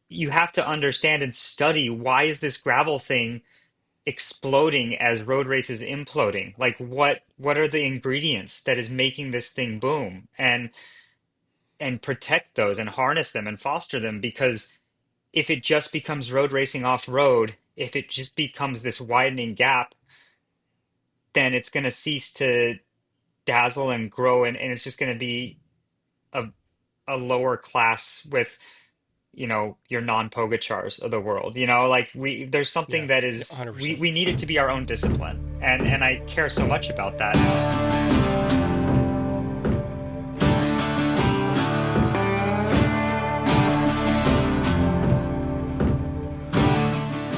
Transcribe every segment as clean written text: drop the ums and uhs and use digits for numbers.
you have to understand and study, why is this gravel thing exploding as road races imploding? Like what are the ingredients that is making this thing boom? And protect those and harness them and foster them, because if it just becomes road racing off road, if it just becomes this widening gap, then it's going to cease to dazzle and grow, and it's just going to be a lower class with, your non-Pogachars of the world. Like there's something Yeah, that yeah, is, we 100%. we need it to be our own discipline. And I care so much about that.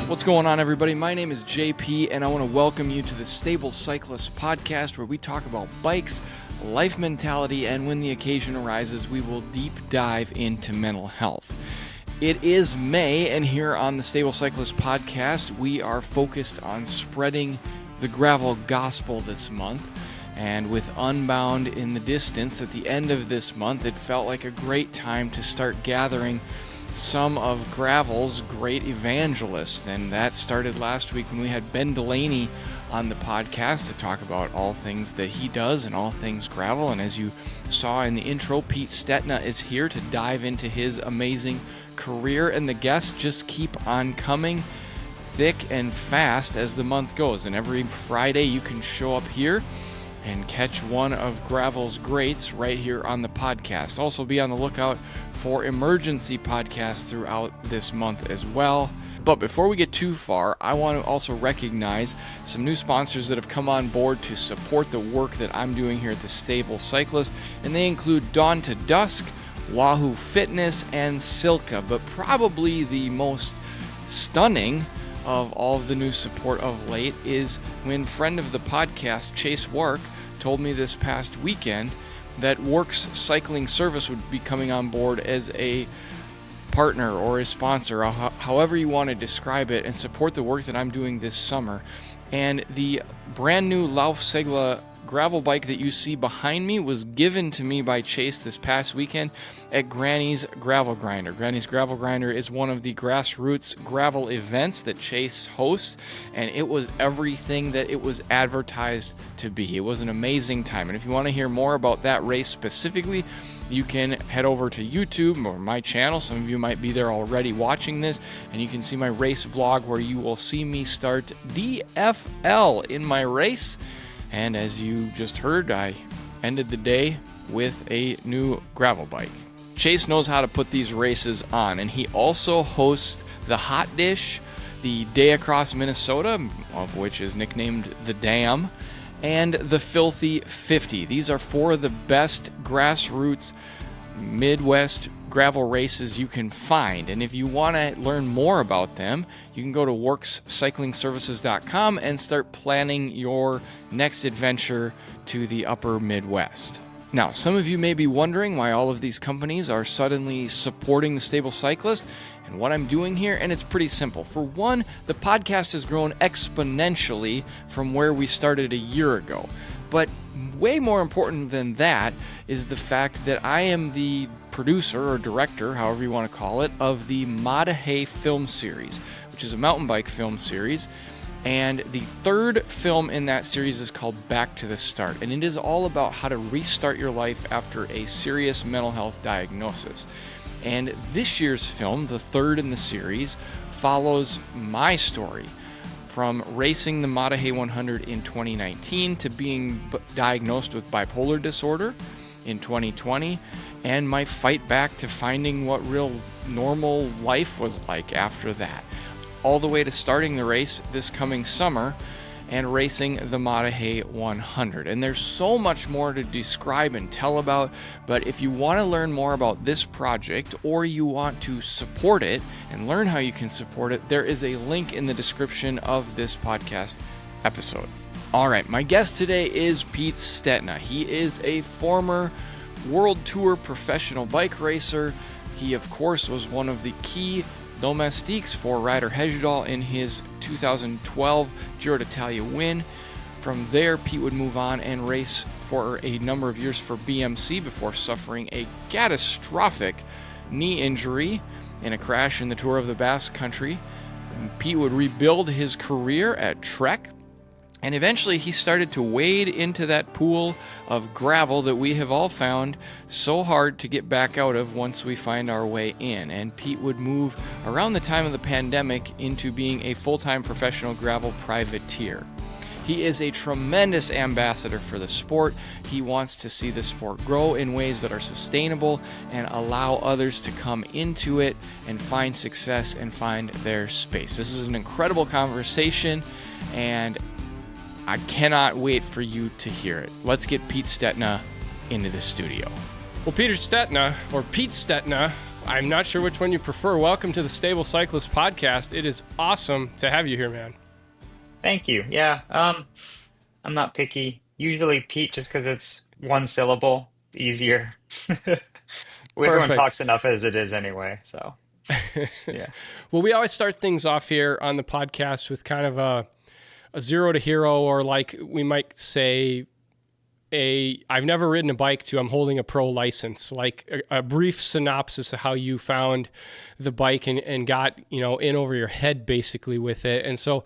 What's going on, everybody? My name is JP, and I want to welcome you to the Stable Cyclist podcast, where we talk about bikes, life mentality, and when the occasion arises, we will deep dive into mental health. It is May, and here on the Stable Cyclist podcast, we are focused on spreading the gravel gospel this month. And with Unbound in the distance at the end of this month, it felt like a great time to start gathering some of gravel's great evangelists. And that started last week when we had Ben Delaney on the podcast to talk about all things that he does and all things gravel. And as you saw in the intro, Pete Stetina is here to dive into his amazing career, and the guests just keep on coming thick and fast as the month goes. And every Friday you can show up here and catch one of gravel's greats right here on the podcast. Also, be on the lookout for emergency podcasts throughout this month as well. But before we get too far, I want to also recognize some new sponsors that have come on board to support the work that I'm doing here at the Stable Cyclist, and they include Dawn to Dusk, Wahoo Fitness, and Silka. But probably the most stunning of all of the new support of late is when friend of the podcast, Chase Work, told me this past weekend that Works Cycling Service would be coming on board as a partner or a sponsor, or however you want to describe it, and support the work that I'm doing this summer. And the brand new Laufsegler gravel bike that you see behind me was given to me by Chase this past weekend at Granny's Gravel Grinder. Granny's Gravel Grinder is one of the grassroots gravel events that Chase hosts, and it was everything that it was advertised to be. It was an amazing time, and if you want to hear more about that race specifically, you can head over to YouTube or my channel. Some of you might be there already watching this, and you can see my race vlog where you will see me start DFL in my race. And as you just heard, I ended the day with a new gravel bike. Chase knows how to put these races on, and he also hosts the Hot Dish, the Day Across Minnesota, of which is nicknamed the Dam, and the Filthy 50. These are four of the best grassroots Midwest gravel races you can find. And if you want to learn more about them, you can go to workscyclingservices.com and start planning your next adventure to the upper Midwest. Now, some of you may be wondering why all of these companies are suddenly supporting the Stable Cyclist and what I'm doing here, and it's pretty simple. For one, the podcast has grown exponentially from where we started a year ago. But way more important than that is the fact that I am the producer or director, however you want to call it, of the Madahe film series, which is a mountain bike film series. And the third film in that series is called Back to the Start, and it is all about how to restart your life after a serious mental health diagnosis. And this year's film, the third in the series, follows my story from racing the Madahe 100 in 2019 to being diagnosed with bipolar disorder in 2020, and my fight back to finding what real normal life was like after that, all the way to starting the race this coming summer and racing the Madahe 100. And there's so much more to describe and tell about, but if you want to learn more about this project, or you want to support it and learn how you can support it, there is a link in the description of this podcast episode. All right, my guest today is Pete Stetina. He is a former World Tour professional bike racer. He, of course, was one of the key domestiques for Ryder Hesjedal in his 2012 Giro d'Italia win. From there, Pete would move on and race for a number of years for BMC before suffering a catastrophic knee injury In a crash in the Tour of the Basque Country, Pete would rebuild his career at Trek, and eventually he started to wade into that pool of gravel that we have all found so hard to get back out of once we find our way in. And Pete would move around the time of the pandemic into being a full-time professional gravel privateer. He is a tremendous ambassador for the sport. He wants to see the sport grow in ways that are sustainable and allow others to come into it and find success and find their space. This is an incredible conversation, and I cannot wait for you to hear it. Let's get Pete Stetina into the studio. Well, Peter Stetina, or Pete Stetina, I'm not sure which one you prefer. Welcome to the Stable Cyclist podcast. It is awesome to have you here, man. Thank you. Yeah. I'm not picky. Usually Pete just because it's one syllable. It's easier. Everyone Perfect. talks enough as it is anyway. So yeah. Well, we always start things off here on the podcast with kind of a zero to hero, or like we might say I've never ridden a bike to I'm holding a pro license, like a brief synopsis of how you found the bike and got, in over your head basically with it. And so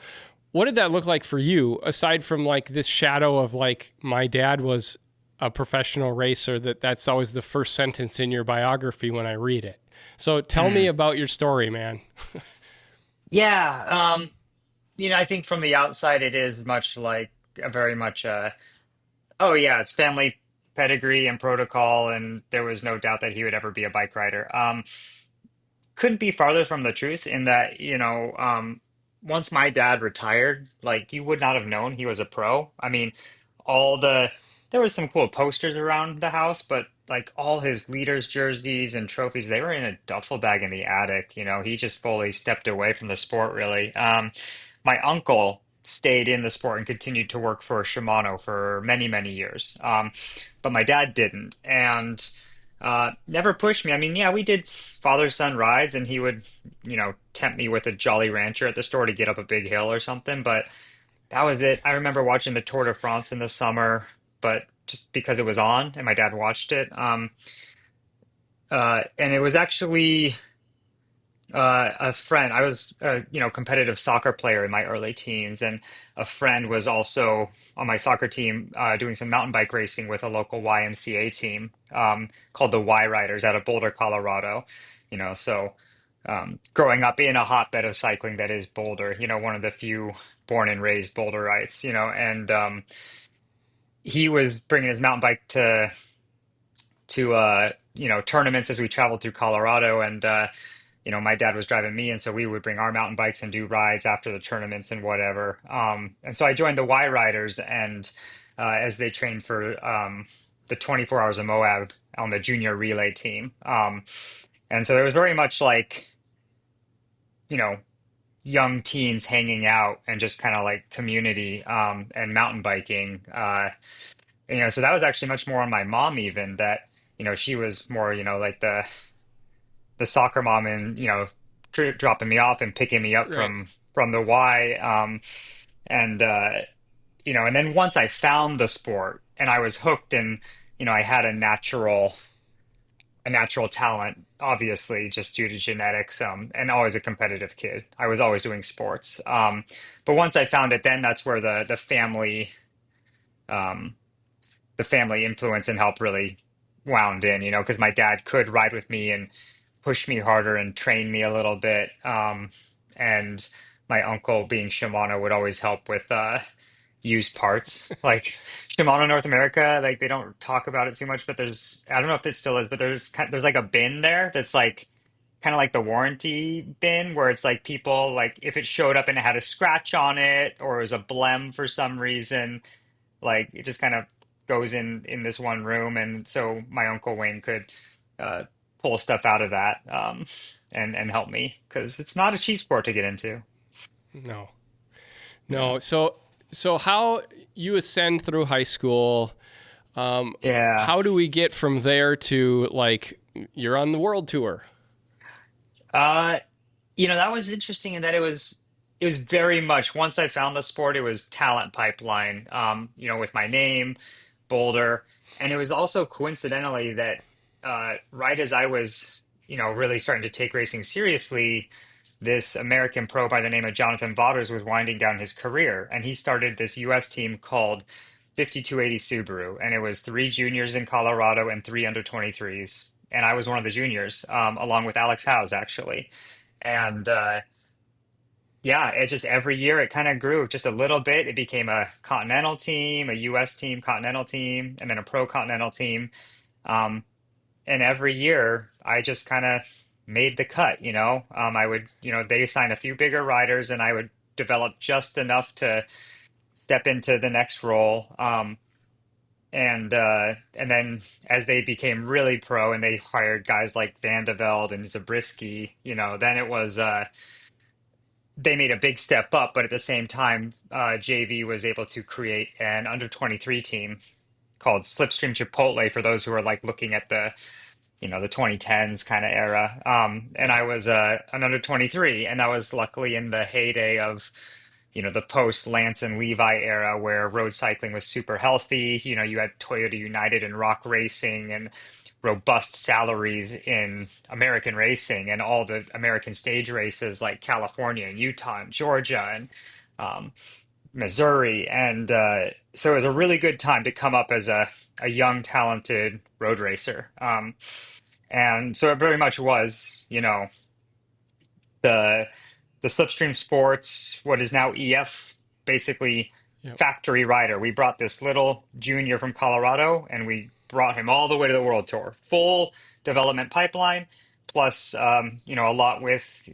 what did that look like for you, aside from like this shadow of like my dad was a professional racer, that's always the first sentence in your biography when I read it. So tell me about your story, man. Yeah. I think from the outside it is much like a very much oh yeah, it's family pedigree and protocol, and there was no doubt that he would ever be a bike rider. Couldn't be farther from the truth in that, once my dad retired, like you would not have known he was a pro. I mean, all the there was some cool posters around the house, but like all his leaders' jerseys and trophies, they were in a duffel bag in the attic. He just fully stepped away from the sport, really. My uncle stayed in the sport and continued to work for Shimano for many, many years. But my dad didn't. And never pushed me. I mean, yeah, we did father-son rides, and he would, tempt me with a Jolly Rancher at the store to get up a big hill or something. But that was it. I remember watching the Tour de France in the summer, but just because it was on and my dad watched it. And it was actually a friend. I was a competitive soccer player in my early teens, and a friend was also on my soccer team doing some mountain bike racing with a local YMCA team called the Y Riders out of Boulder, Colorado. So growing up in a hotbed of cycling that is Boulder, one of the few born and raised Boulderites, and he was bringing his mountain bike to tournaments as we traveled through Colorado, and my dad was driving me, and so we would bring our mountain bikes and do rides after the tournaments and whatever. And so I joined the Y Riders, and as they trained for the 24 Hours of Moab on the junior relay team. And so it was very much like, you know, young teens hanging out and just kind of like community and mountain biking. So that was actually much more on my mom, even that, she was more, like the soccer mom, and dropping me off and picking me up Right. from the Y, and and then once I found the sport and I was hooked, and I had a natural talent, obviously just due to genetics, and always a competitive kid. I was always doing sports, but once I found it, then that's where um, the family influence and help really wound in, because my dad could ride with me and push me harder and train me a little bit. And my uncle, being Shimano, would always help with used parts. Like Shimano North America, like they don't talk about it too much, but I don't know if this still is, but there's like a bin there that's like kind of like the warranty bin, where it's like people, like if it showed up and it had a scratch on it or it was a blem for some reason, like it just kind of goes in this one room, and so my uncle Wayne could uh, pull stuff out of that, and help me, because it's not a cheap sport to get into. No, Yeah. no. So how you ascend through high school? Um, Yeah. how do we get from there to like you're on the world tour? Uh, that was interesting in that it was very much, once I found the sport, it was talent pipeline, with my name, Boulder. And it was also coincidentally that right as I was, really starting to take racing seriously, this American pro by the name of Jonathan Vaughters was winding down his career, and he started this US team called 5280 Subaru, and it was three juniors in Colorado and three under 23s. And I was one of the juniors, along with Alex Howes, actually. And yeah, it just every year it kind of grew just a little bit. It became a continental team, a US team, continental team, and then a pro continental team. Um, and every year I just kind of made the cut. I would, they assign a few bigger riders and I would develop just enough to step into the next role. And then as they became really pro and they hired guys like Van de Velde and Zabriskie, then it was they made a big step up, but at the same time, JV was able to create an under 23 team called Slipstream Chipotle for those who are like looking at the 2010s kind of era. And I was an under 23, and I was luckily in the heyday of, the post Lance and Levi era where road cycling was super healthy. You had Toyota United and Rock Racing and robust salaries in American racing and all the American stage races like California and Utah and Georgia and um, Missouri. And so it was a really good time to come up as a young, talented road racer. And so it very much was, the the Slipstream Sports, what is now EF, basically Yep. factory rider. We brought this little junior from Colorado and we brought him all the way to the World Tour. Full development pipeline, plus a lot with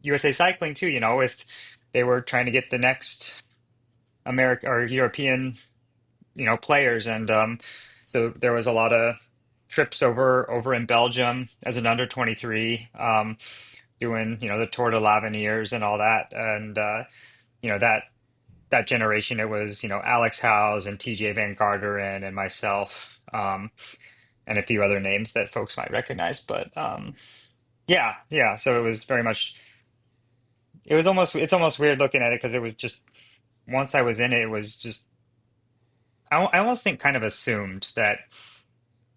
USA Cycling too, with they were trying to get the next American or European players. And so there was a lot of trips over in Belgium as an under 23, doing the Tour de l'Avenir and all that. And that generation, it was Alex Howes and TJ Van Garderen and myself, and a few other names that folks might recognize. But yeah, yeah. So it was very much. It's almost weird looking at it because it was just once I was in it, it was just I almost think kind of assumed that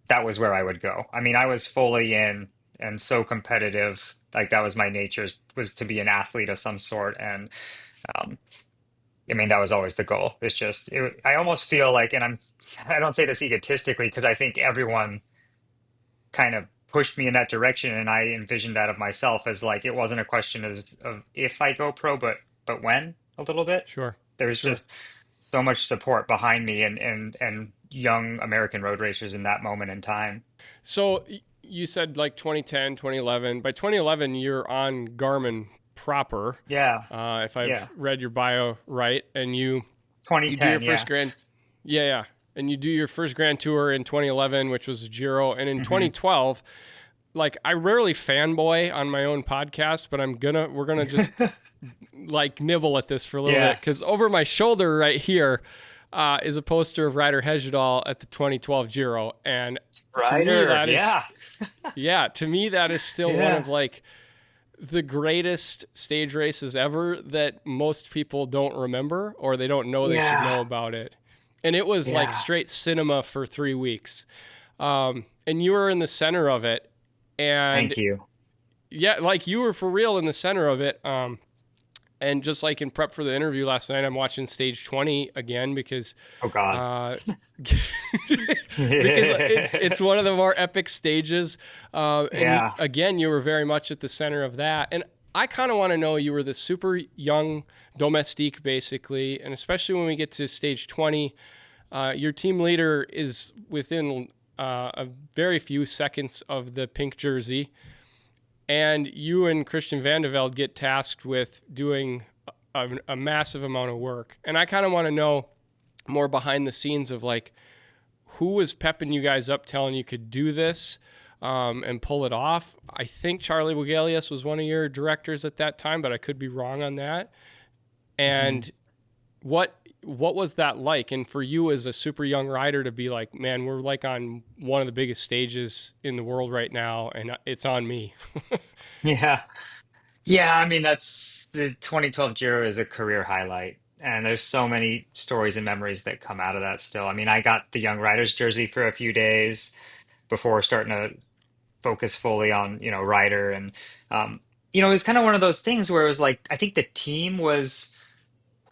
that was where I would go. I mean, I was fully in and so competitive. Like that was my nature, was to be an athlete of some sort. And um, I mean, that was always the goal. It's just, I almost feel like, and I don't say this egotistically because I think everyone kind of pushed me in that direction. And I envisioned that of myself as like, it wasn't a question of if I go pro, but when a little bit. Sure. There was Sure. just so much support behind me and young American road racers in that moment in time. So you said like 2010, 2011. By 2011, you're on Garmin proper, Yeah, if I've yeah. read your bio right, and you do your 2010, first yeah. grand, yeah, yeah, and you do your first Grand Tour in 2011, which was a Giro, and in Hmm. 2012, like I rarely fanboy on my own podcast, but we're gonna just like nibble at this for a little bit Yeah. because over my shoulder right here is a poster of Ryder Hesjedal at the 2012 Giro, and to me Ryder, that is yeah. yeah, to me that is still one Yeah. of like the greatest stage races ever that most people don't remember or they don't know they should Yeah. know about it. And it was like Yeah. straight cinema for 3 weeks. And you were in the center of it. And Thank you. yeah, like you were for real in the center of it. And just like in prep for the interview last night, I'm watching stage 20 again because Oh God. uh, because it's one of the more epic stages. And Yeah. again, you were very much at the center of that. And I kind of want to know, you were the super young domestique, basically, and especially when we get to stage 20, your team leader is within a very few seconds of the pink jersey, and you and Christian Vandeveld get tasked with doing a massive amount of work. And I kind of want to know more behind the scenes of like who was pepping you guys up, telling you could do this and pull it off. I think Charlie Wagelius was one of your directors at that time, but I could be wrong on that. Hmm. And what was that like? And for you as a super young rider to be like, man, we're like on one of the biggest stages in the world right now, and it's on me. Yeah. Yeah. I mean, that's the 2012 Giro is a career highlight. And there's so many stories and memories that come out of that still. I mean, I got the Young Riders jersey for a few days before starting to focus fully on, Ryder. And, um, it was kind of one of those things where it was like, I think the team was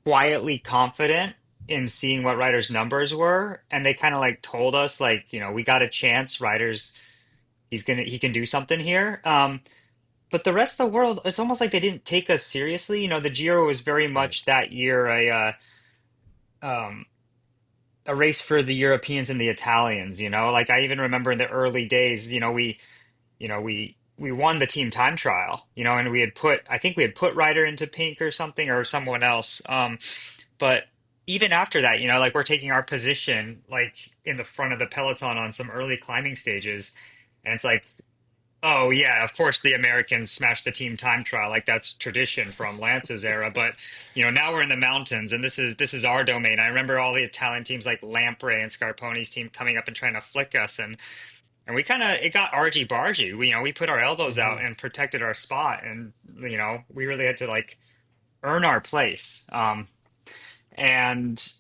quietly confident in seeing what Ryder's numbers were. And they kind of like told us, like, we got a chance. Ryder's, he can do something here. But the rest of the world, it's almost like they didn't take us seriously. The Giro was very Right. much that year um, a race for the Europeans and the Italians. Like I even remember in the early days, we won the team time trial. And I think we had put Ryder into pink or something or someone else. But even after that, like we're taking our position like in the front of the peloton on some early climbing stages, and it's like, oh yeah, of course the Americans smashed the team time trial. Like that's tradition from Lance's era. But now we're in the mountains and this is our domain. I remember all the Italian teams like Lampre and Scarpone's team coming up and trying to flick us, and we kind of it got argy bargy. We put our elbows Hmm. out and protected our spot, and we really had to like earn our place. And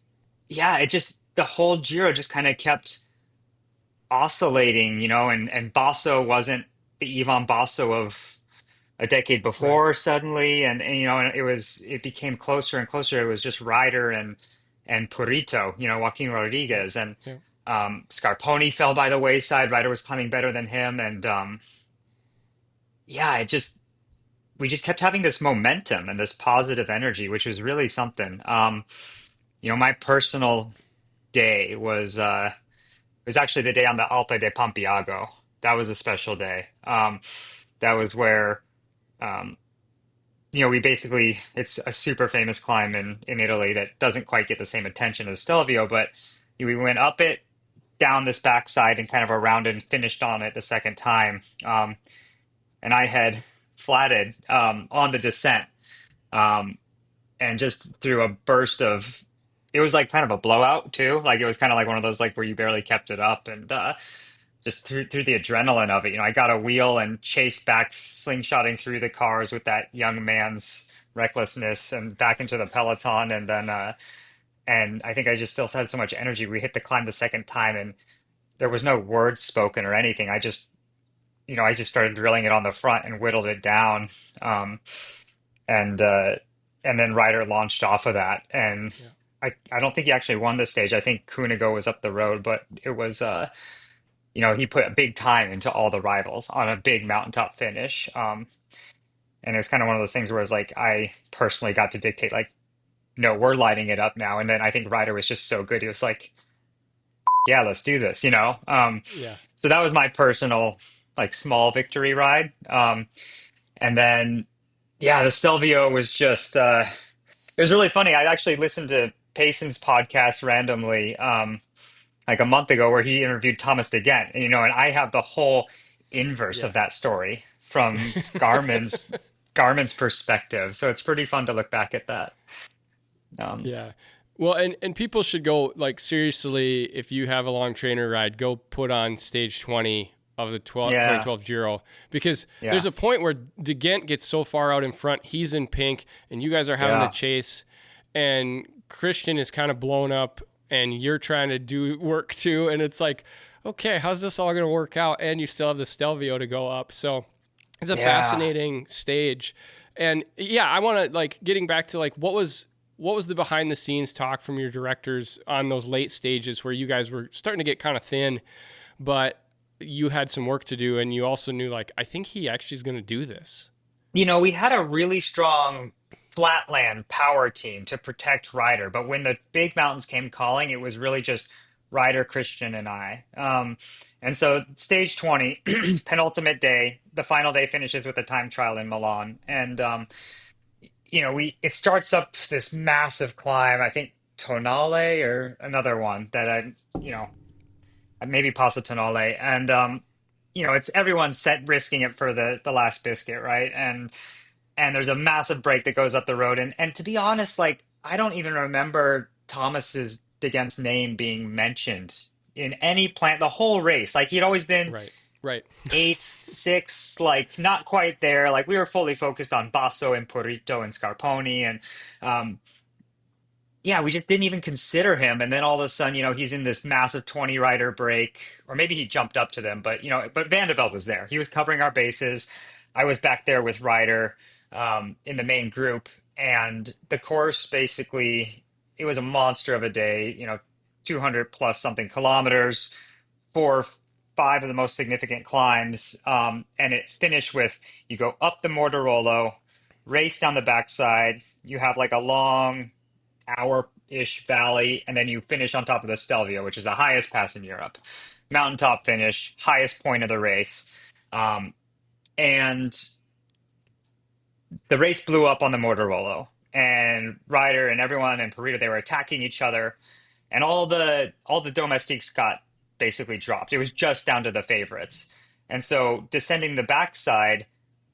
yeah, it just the whole Giro just kind of kept oscillating, and Basso wasn't the Ivan Basso of a decade Right. before suddenly, and it became closer and closer. It was just Ryder and Purito, Joaquin Yep. Rodriguez, and Yep. Scarponi fell by the wayside. Ryder was climbing better than him, and yeah, we just kept having this momentum and this positive energy, which was really something. My personal day was actually the day on the Alpe de Pampiago. That was a special day. That was where um, we basically it's a super famous climb in Italy that doesn't quite get the same attention as Stelvio, but we went up it, down this backside, and kind of around it and finished on it the second time. And I had flatted on the descent, um, and just through a burst of it was like kind of a blowout too. Like it was kind of like one of those like where you barely kept it up, and just through the adrenaline of it, I got a wheel and chased back, slingshotting through the cars with that young man's recklessness and back into the peloton, and then and I think I just still had so much energy. We hit the climb the second time, and there was no words spoken or anything. I just started drilling it on the front and whittled it down, um, and uh, and then Ryder launched off of that, and Yeah. I don't think he actually won the stage. I think Kunigo was up the road, but it was he put a big time into all the rivals on a big mountaintop finish. And it was kind of one of those things where it's like I personally got to dictate, like, no, we're lighting it up now. And then I think Ryder was just so good. He was like, yeah, let's do this. Yeah. So that was my personal, like, small victory ride. And then, yeah, the Stelvio was just, it was really funny. I actually listened to Payson's podcast randomly. Like a month ago where he interviewed Thomas de Gent, and I have the whole inverse Yeah. of that story from Garmin's perspective. So it's pretty fun to look back at that. Um, Yeah. Well, and people should go like seriously if you have a long trainer ride, go put on stage 20 of the yeah, 2012 Giro because there's yeah, a point where De Gent gets so far out in front, he's in pink and you guys are having to yeah, chase and Christian is kind of blown up and you're trying to do work too and it's like, okay, how's this all going to work out and you still have the Stelvio to go up. So it's a yeah. fascinating stage. And yeah, I want to like getting back to like what was the behind the scenes talk from your directors on those late stages where you guys were starting to get kind of thin, but you had some work to do and you also knew like I think he actually is going to do this. We had a really strong flatland power team to protect Ryder, but when the big mountains came calling, it was really just Ryder, Christian, and I. And so stage 20, penultimate day, the final day finishes with a time trial in Milan. And we it starts up this massive climb. I think Tonale or another one that you know, maybe Paso Tonale. And it's everyone set risking it for the last biscuit, right? And there's a massive break that goes up the road. And to be honest, like I don't even remember Thomas's against name being mentioned in any plant the whole race. Like he'd always been Right. Right. eighth, sixth, like not quite there. Like we were fully focused on Basso and Purito and Scarponi, and um, yeah, we just didn't even consider him. And then all of a sudden, he's in this massive 20 rider break, or maybe he jumped up to them, but but Vanderbilt was there. He was covering our bases. I was back there with Ryder in the main group, and the course basically it was a monster of a day. 200 plus something kilometers, four, five of the most significant climbs, and it finished with you go up the Mortarolo, race down the backside. You have like a long hour-ish valley, and then you finish on top of the Stelvio, which is the highest pass in Europe. Mountaintop finish, highest point of the race. Um, and the race blew up on the Mortarolo. And Ryder and everyone and Perita, they were attacking each other. And all the domestiques got basically dropped. It was just down to the favorites. And so descending the backside,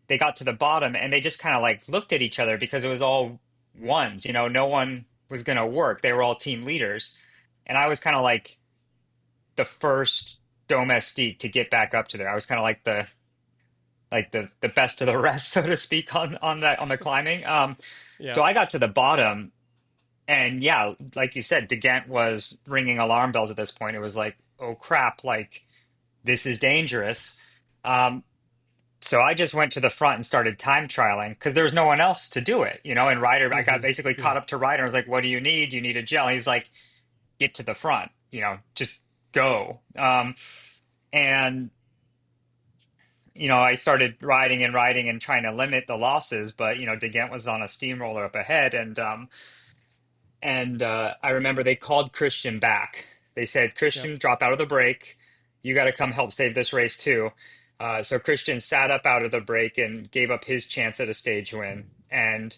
they got to the bottom and they just kind of like looked at each other because it was all ones, no one was going to work. They were all team leaders. And I was kind of like the first domestique to get back up to there. I was kind of like the best of the rest, so to speak, on the climbing. Yeah. So I got to the bottom and yeah, like you said, DeGent was ringing alarm bells at this point. It was like, oh crap, like this is dangerous. Um, So I just went to the front and started time trialing because there was no one else to do it, And Ryder, I got basically Yeah. caught up to Ryder. I was like, "What do you need? Do you need a gel?" And he's like, "Get to the front, just go." And I started riding and trying to limit the losses, but DeGent was on a steamroller up ahead, and I remember they called Christian back. They said, Yep. Christian, drop out of the break. You got to come help save this race too. So Christian sat up out of the break and gave up his chance at a stage win. And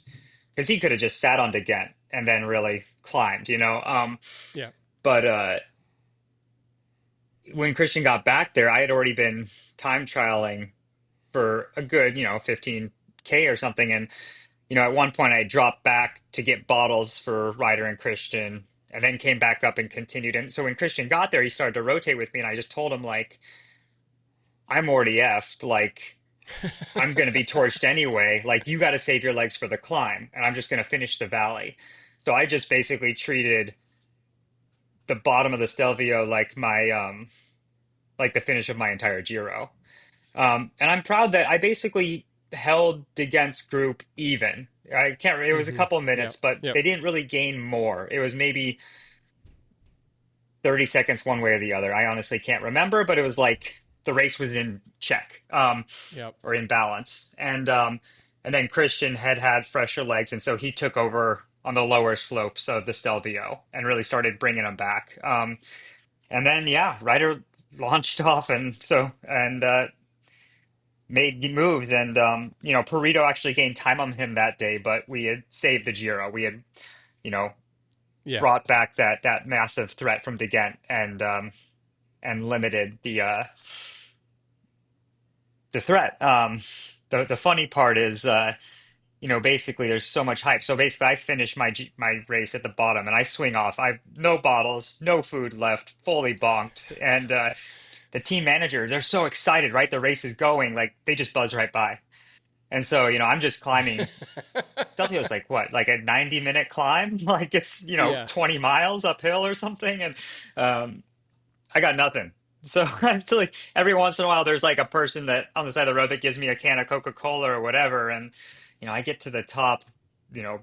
because he could have just sat on DeGent and then really climbed. Yeah. But when Christian got back there, I had already been time trialing for a good, 15K or something. And at one point I dropped back to get bottles for Ryder and Christian, and then came back up and continued. And so when Christian got there, he started to rotate with me, and I just told him like, I'm already effed. Like I'm going to be torched anyway. Like you got to save your legs for the climb, and I'm just going to finish the valley. So I just basically treated the bottom of the Stelvio like my like the finish of my entire Giro. And I'm proud that I basically held against group even. I can't. It was a couple of minutes, Yep. but Yep. they didn't really gain more. It was maybe 30 seconds one way or the other. I honestly can't remember, but it was like the race was in check, Yep. or in balance. And then Christian had fresher legs, and so he took over on the lower slopes of the Stelvio and really started bringing them back. And then yeah, Ryder launched off, and made moves, and Perito actually gained time on him that day, but we had saved the Giro. We had you know Yeah. brought back that massive threat from DeGent, and limited the threat. The funny part is, basically there's so much hype. So basically, I finish my race at the bottom, and I swing off. I've no bottles, no food left, fully bonked, and the team managers, they're so excited, right? The race is going, like they just buzz right by. And so, I'm just climbing. Stelvio is like what, like a 90-minute climb? Like it's, Yeah. 20 miles uphill or something. And um, I got nothing. So I'm still like, every once in a while, there's like a person that on the side of the road that gives me a can of Coca-Cola or whatever. And, I get to the top, you know,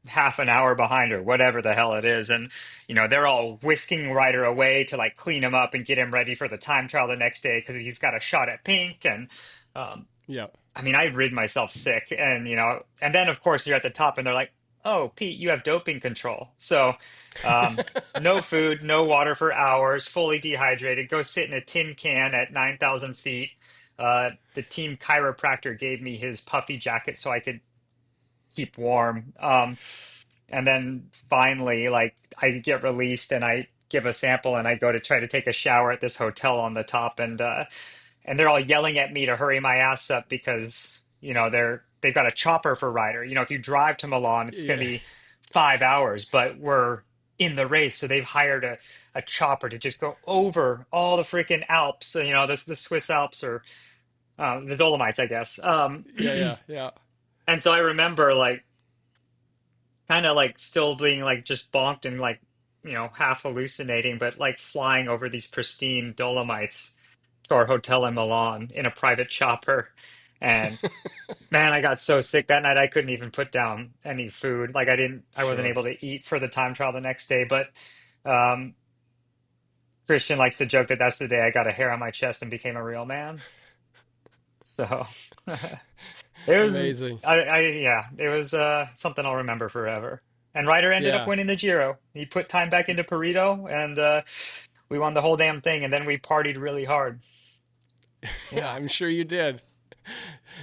half an hour behind or whatever the hell it is. And, they're all whisking Ryder away to like clean him up and get him ready for the time trial the next day because he's got a shot at pink. And, um, Yep. I mean, I rid myself sick, and and then of course you're at the top, and they're like, "Oh, Pete, you have doping control." So, no food, no water for hours, fully dehydrated. Go sit in a tin can at 9,000 feet. The team chiropractor gave me his puffy jacket so I could keep warm. And then finally, like, I get released, and I give a sample, and I go to try to take a shower at this hotel on the top, and they're all yelling at me to hurry my ass up because they've got a chopper for Ryder. If you drive to Milan, it's going to Yeah. be 5 hours, but we're in the race, so they've hired a chopper to just go over all the freaking Alps. The Swiss Alps, or the Dolomites, I guess. Yeah. Yeah. Yeah. And so I remember like kind of like still being like just bonked and like, half hallucinating, but like flying over these pristine Dolomites to our hotel in Milan in a private chopper. And man, I got so sick that night I couldn't even put down any food. Like I wasn't Sure. able to eat for the time trial the next day. But um, Christian likes to joke that that's the day I got a hair on my chest and became a real man. So it was, Amazing. yeah, it was something I'll remember forever. And Ryder ended up Yeah. winning the Giro. He put time back into Perito, and we won the whole damn thing. And then we partied really hard. Yeah. I'm sure you did.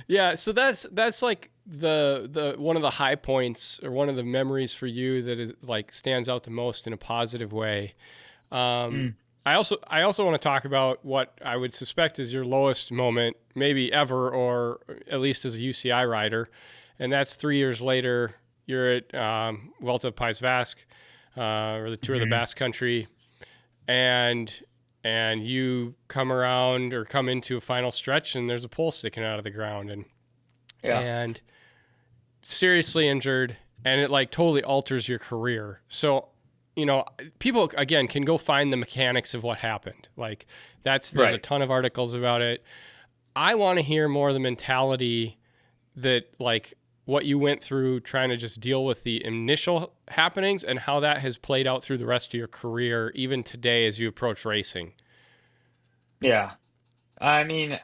Yeah, so that's like the one of the high points or one of the memories for you that is like stands out the most in a positive way. Um, Mm. I also want to talk about what I would suspect is your lowest moment, maybe ever, or at least as a UCI rider, and that's 3 years later. You're at Vuelta of País Vasque, or the Tour of the Hmm. Basque Country, and you come around or come into a final stretch, and there's a pole sticking out of the ground, Yeah. and seriously injured, and it like totally alters your career. So, people again can go find the mechanics of what happened. Like there's a Right. ton of articles about it. I want to hear more of the mentality that like what you went through trying to just deal with the initial happenings and how that has played out through the rest of your career, even today as you approach racing. Yeah. I mean,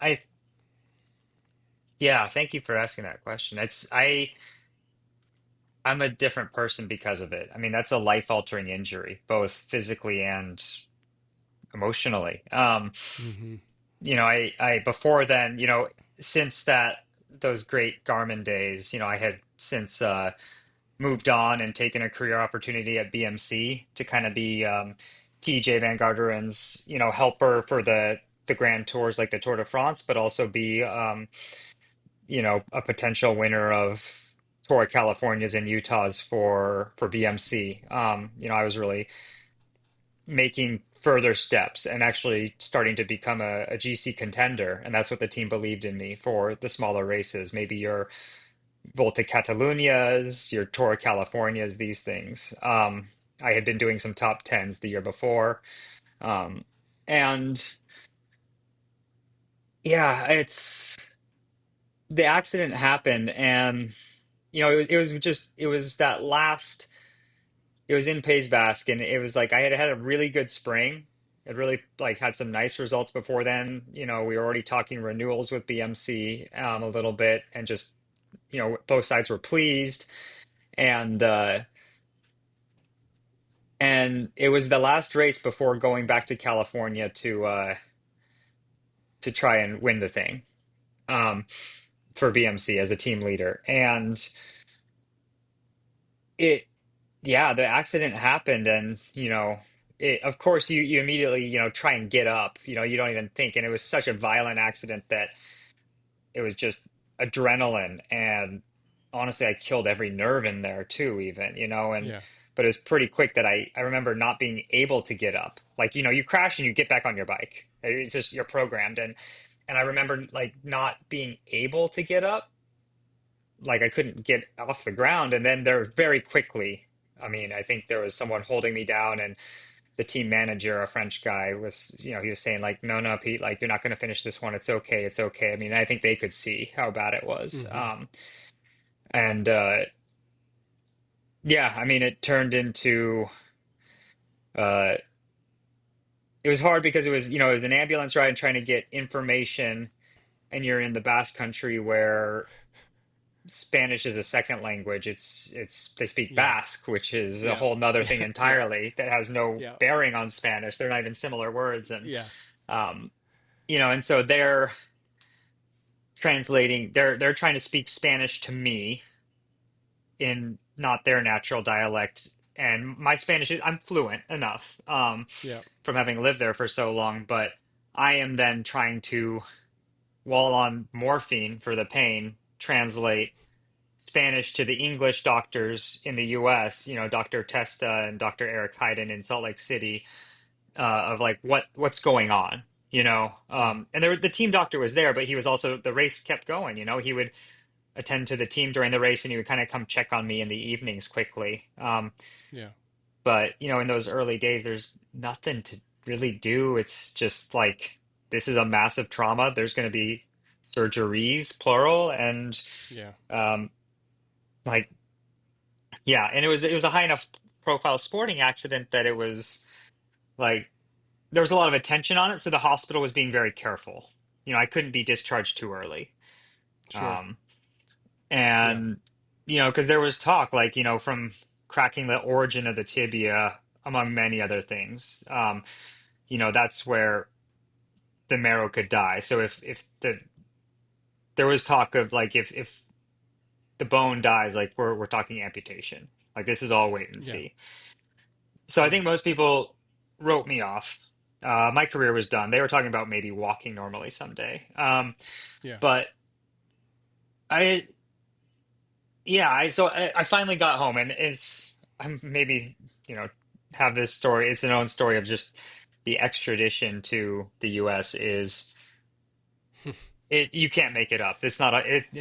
yeah, thank you for asking that question. I'm a different person because of it. I mean, that's a life-altering injury, both physically and emotionally. Mm-hmm. Before then, since those great Garmin days, I had since moved on and taken a career opportunity at BMC to kind of be TJ Van Garderen's, helper for the grand tours like the Tour de France, but also be a potential winner of Tour of Californias and Utahs for BMC. I was really making further steps and actually starting to become a GC contender, and that's what the team believed in me for the smaller races. Maybe your Volta Catalunias, your Tour of Californias, these things. I had been doing some top tens the year before, um, and yeah, it's the accident happened, and it was that last. It was in Pays Basque, and it was like I had had a really good spring. It really like had some nice results before then. We were already talking renewals with BMC a little bit, and just both sides were pleased, and it was the last race before going back to California to try and win the thing um, for BMC as the team leader, and it yeah, the accident happened, and of course you immediately try and get up. You don't even think, and it was such a violent accident that it was just adrenaline, and honestly I killed every nerve in there too, even, and Yeah. but it was pretty quick that I remember not being able to get up. Like, you crash and you get back on your bike. It's just you're programmed, and I remember like not being able to get up, like I couldn't get off the ground. And then there very quickly, I mean, I think there was someone holding me down, and the team manager, a French guy, was, he was saying like, no, no, Pete, like you're not going to finish this one. It's okay. It's okay. I mean, I think they could see how bad it was. Mm-hmm. And yeah, I mean, it turned into, uh, it was hard because it was an ambulance ride and trying to get information, and you're in the Basque Country where Spanish is a second language. It's they speak Yeah. Basque, which is a Yeah. whole nother thing Yeah. entirely that has no Yeah. bearing on Spanish. They're not even similar words, and Yeah. um, and so they're translating. They're trying to speak Spanish to me in not their natural dialect. And my Spanish, I'm fluent enough Yeah. from having lived there for so long, but I am then trying to, while on morphine for the pain, translate Spanish to the English doctors in the US, Dr. Testa and Dr. Eric Hayden in Salt Lake City, of like what's going on, Yeah. and the team doctor was there, but he was also, the race kept going, he would attend to the team during the race, and he would kind of come check on me in the evenings quickly. Yeah. But in those early days, there's nothing to really do. It's just like this is a massive trauma. There's going to be surgeries, plural, and Yeah. um, like yeah, and it was a high enough profile sporting accident that it was like there was a lot of attention on it, so the hospital was being very careful. I couldn't be discharged too early. Sure. Um, Yeah. and because there was talk like from cracking the origin of the tibia among many other things. That's where the marrow could die. So if there was talk of like if the bone dies, like we're talking amputation. Like this is all wait and Yeah. see. So I Yeah. think most people wrote me off. My career was done. They were talking about maybe walking normally someday. Yeah. But I yeah, I finally got home, and I'm maybe have this story. It's an own story of just the extradition to the U.S. is you can't make it up. It's not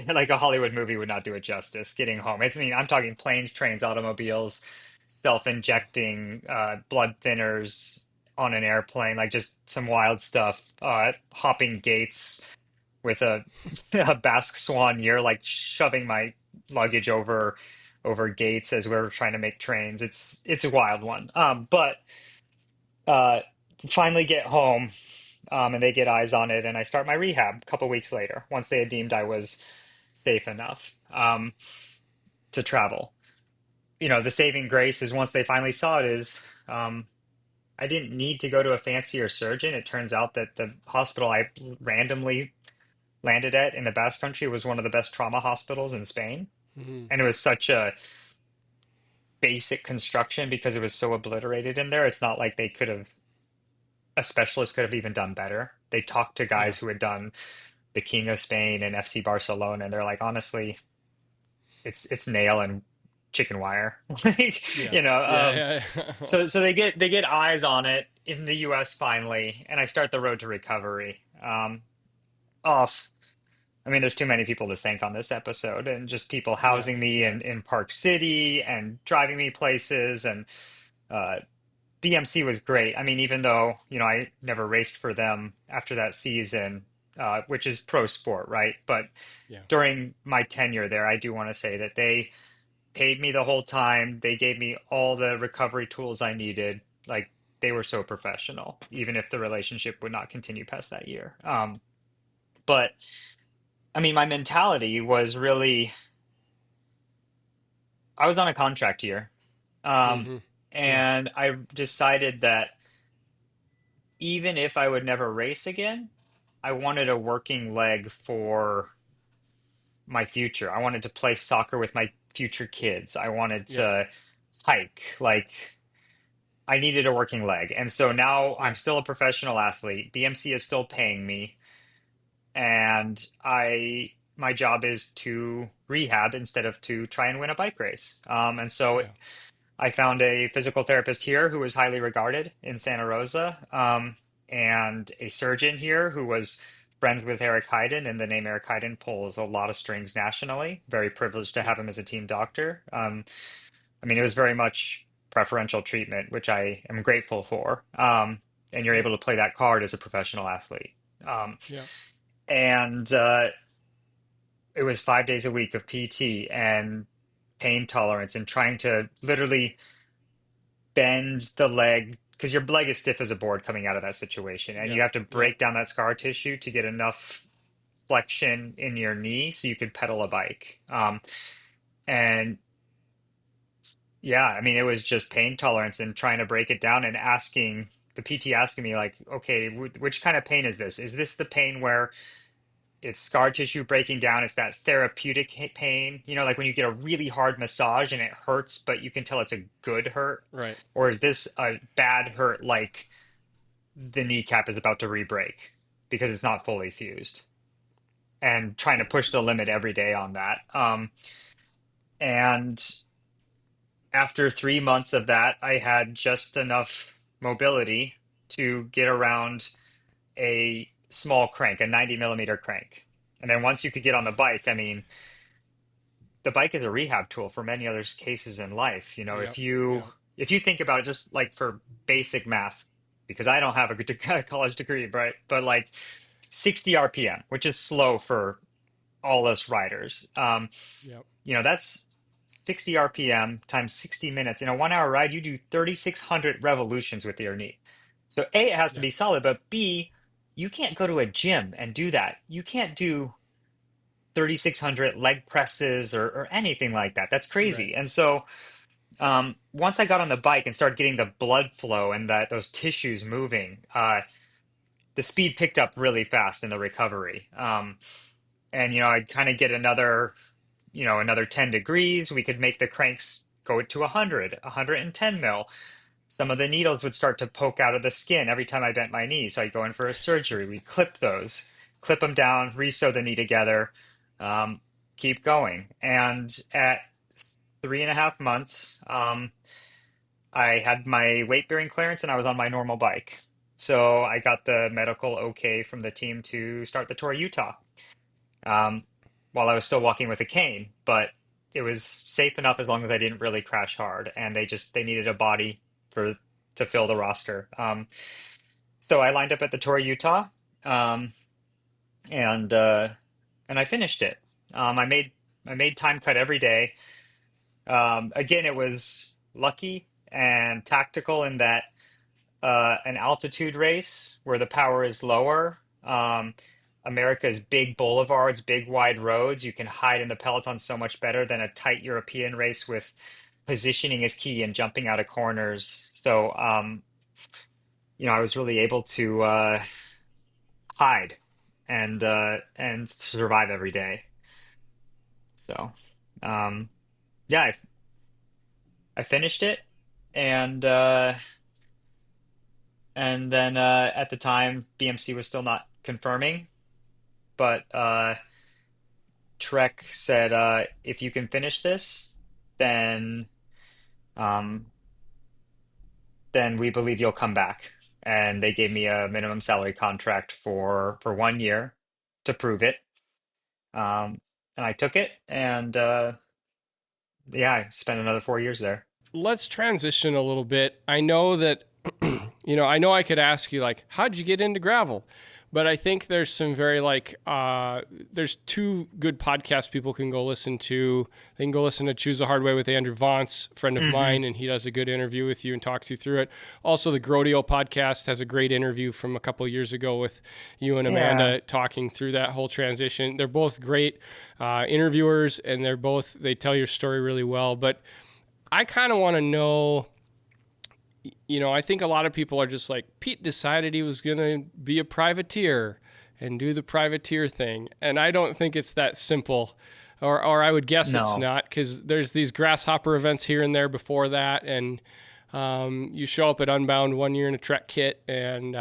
like a Hollywood movie would not do it justice. Getting home. I mean, I'm talking planes, trains, automobiles, Yeah. self-injecting blood thinners on an airplane, like just some wild stuff. Hopping gates with a a Basque Swan year, like shoving my luggage over gates as we are trying to make trains. It's a wild one. But uh, finally get home, and they get eyes on it, and I start my rehab a couple weeks later once they had deemed I was safe enough to travel. The saving grace is once they finally saw it is I didn't need to go to a fancier surgeon. It turns out that the hospital I randomly landed at in the Basque Country was one of the best trauma hospitals in Spain. Hmm. And it was such a basic construction because it was so obliterated in there. It's not like a specialist could have even done better. They talked to Yeah. guys who had done the King of Spain and FC Barcelona, and they're like, honestly, it's nail and chicken wire. Like, Yeah. Yeah. Yeah. so they get eyes on it in the US finally, and I start the road to recovery. Off I mean, there's too many people to thank on this episode, and just people Yeah. housing me Yeah. in Park City and driving me places. And uh, BMC was great. I mean, even though, I never raced for them after that season, which is pro sport, right? But Yeah. during my tenure there, I do want to say that they paid me the whole time. They gave me all the recovery tools I needed. Like, they were so professional, even if the relationship would not continue past that year. But I mean, my mentality was really I was on a contract year. Um, Hmm. Yeah. and I decided that even if I would never race again, I wanted a working leg for my future. I wanted to play soccer with my future kids. I wanted Yeah. to hike. Like, I needed a working leg. And so now I'm Yeah. still a professional athlete. BMC is still paying me, and my job is to rehab instead of to try and win a bike race. And so Yeah. I found a physical therapist here who was highly regarded in Santa Rosa, and a surgeon here who was friends with Eric Heiden, and the name Eric Heiden pulls a lot of strings nationally. Very privileged to Yeah. have him as a team doctor. I mean, it was very much preferential treatment, which I am grateful for. And you're Yeah. able to play that card as a professional athlete. Um, Yeah. and it was 5 days a week of PT and pain tolerance and trying to literally bend the leg because your leg is stiff as a board coming out of that situation, and you Yeah. have to Yeah. break down that scar tissue to get enough flexion in your knee so you could pedal a bike. And yeah, I mean, it was just pain tolerance and trying to break it down and asking the PT asking me like, okay, which kind of pain is this? Is this the pain where it's scar tissue breaking down? It's that therapeutic pain, like when you get a really hard massage and it hurts, but you can tell it's a good hurt. Right. Or is this a bad hurt, like the kneecap is about to re-break because it's not fully fused? And trying to push the limit every day on that. And after 3 months of that, I had just enough mobility to get around a small crank, a 90 millimeter crank. And then once you could get on the bike, I mean, the bike is a rehab tool for many other cases in life. Yep. Yep. If you think about it just like for basic math, because I don't have a good college degree, but like 60 RPM, which is slow for all us riders. Yep. That's 60 RPM times 60 minutes. In a 1 hour ride, you do 3,600 revolutions with your knee. So A, it has to Yep. be solid, but B, you can't go to a gym and do that. You can't do 3,600 leg presses or anything like that. That's Right. crazy. And so once I got on the bike and started getting the blood flow and those tissues moving, the speed picked up really fast in the recovery. And I'd kind of get another 10 degrees. We could make the cranks go to 100, 110 mil. Some of the needles would start to poke out of the skin every time I bent my knee. So I'd go in for a surgery. We clip those, clip them down, re-sew the knee together, um, keep going. And at 3.5 months, I had my weight bearing clearance and I was on my normal bike. So I got the medical okay from the team to start the Tour of Utah, um, while I was still walking with a cane, but it was safe enough as long as I didn't really crash hard. And they needed a body for to fill the roster. So I lined up at the Tour of Utah, um, and uh, and I finished it. I made time cut every day. Again, it was lucky and tactical in that an altitude race where the power is lower. America's big boulevards, big wide roads, you can hide in the peloton so much better than a tight European race with positioning is key and jumping out of corners. So, I was really able to hide and survive every day. So, um, yeah, I finished it, and then at the time, BMC was still not confirming, but Trek said, if you can finish this, then um, then we believe you'll come back. And they gave me a minimum salary contract for 1 year to prove it. Um, and I took it, and yeah, I spent another 4 years there. Let's transition a little bit. I know that, I know I could ask you, like, how'd you get into gravel? But I think there's some very, like, there's two good podcasts people can go listen to. They can go listen to Choose the Hard Way with Andrew Vance, friend of Hmm. mine, and he does a good interview with you and talks you through it. Also, the Grodio podcast has a great interview from a couple of years ago with you and Yeah. Amanda talking through that whole transition. They're both great interviewers, and they tell your story really well. But I kind of want to know, I think a lot of people are just like, Pete decided he was going to be a privateer and do the privateer thing. And I don't think it's that simple, or I would guess it's No. not, because there's these grasshopper events here and there before that. And you show up at Unbound 1 year in a Trek kit, and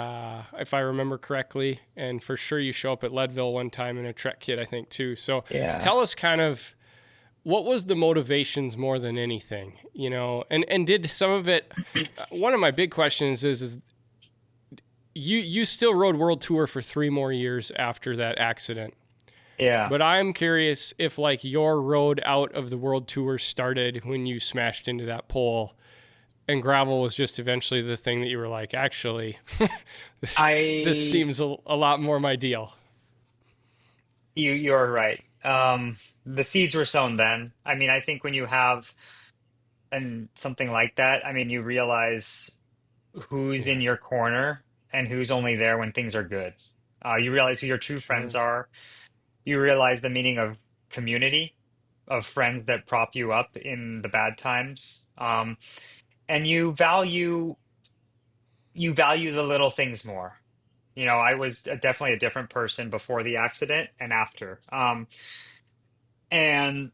if I remember correctly, and for sure you show up at Leadville one time in a Trek kit, I think, too. So Yeah. tell us kind of what was the motivations more than anything, and did some of it, one of my big questions is you still rode World Tour for 3 more years after that accident. Yeah. But I'm curious if, like, your road out of the World Tour started when you smashed into that pole, and gravel was just eventually the thing that you were like, actually, this I seems a lot more my deal. you're right. The seeds were sown then. I mean, I think when you have something like that, I mean, you realize who's Yeah, in your corner and who's only there when things are good. You realize who your true friends sure. are. You realize the meaning of community, of friends that prop you up in the bad times. And you value the little things more. I was definitely a different person before the accident and after. And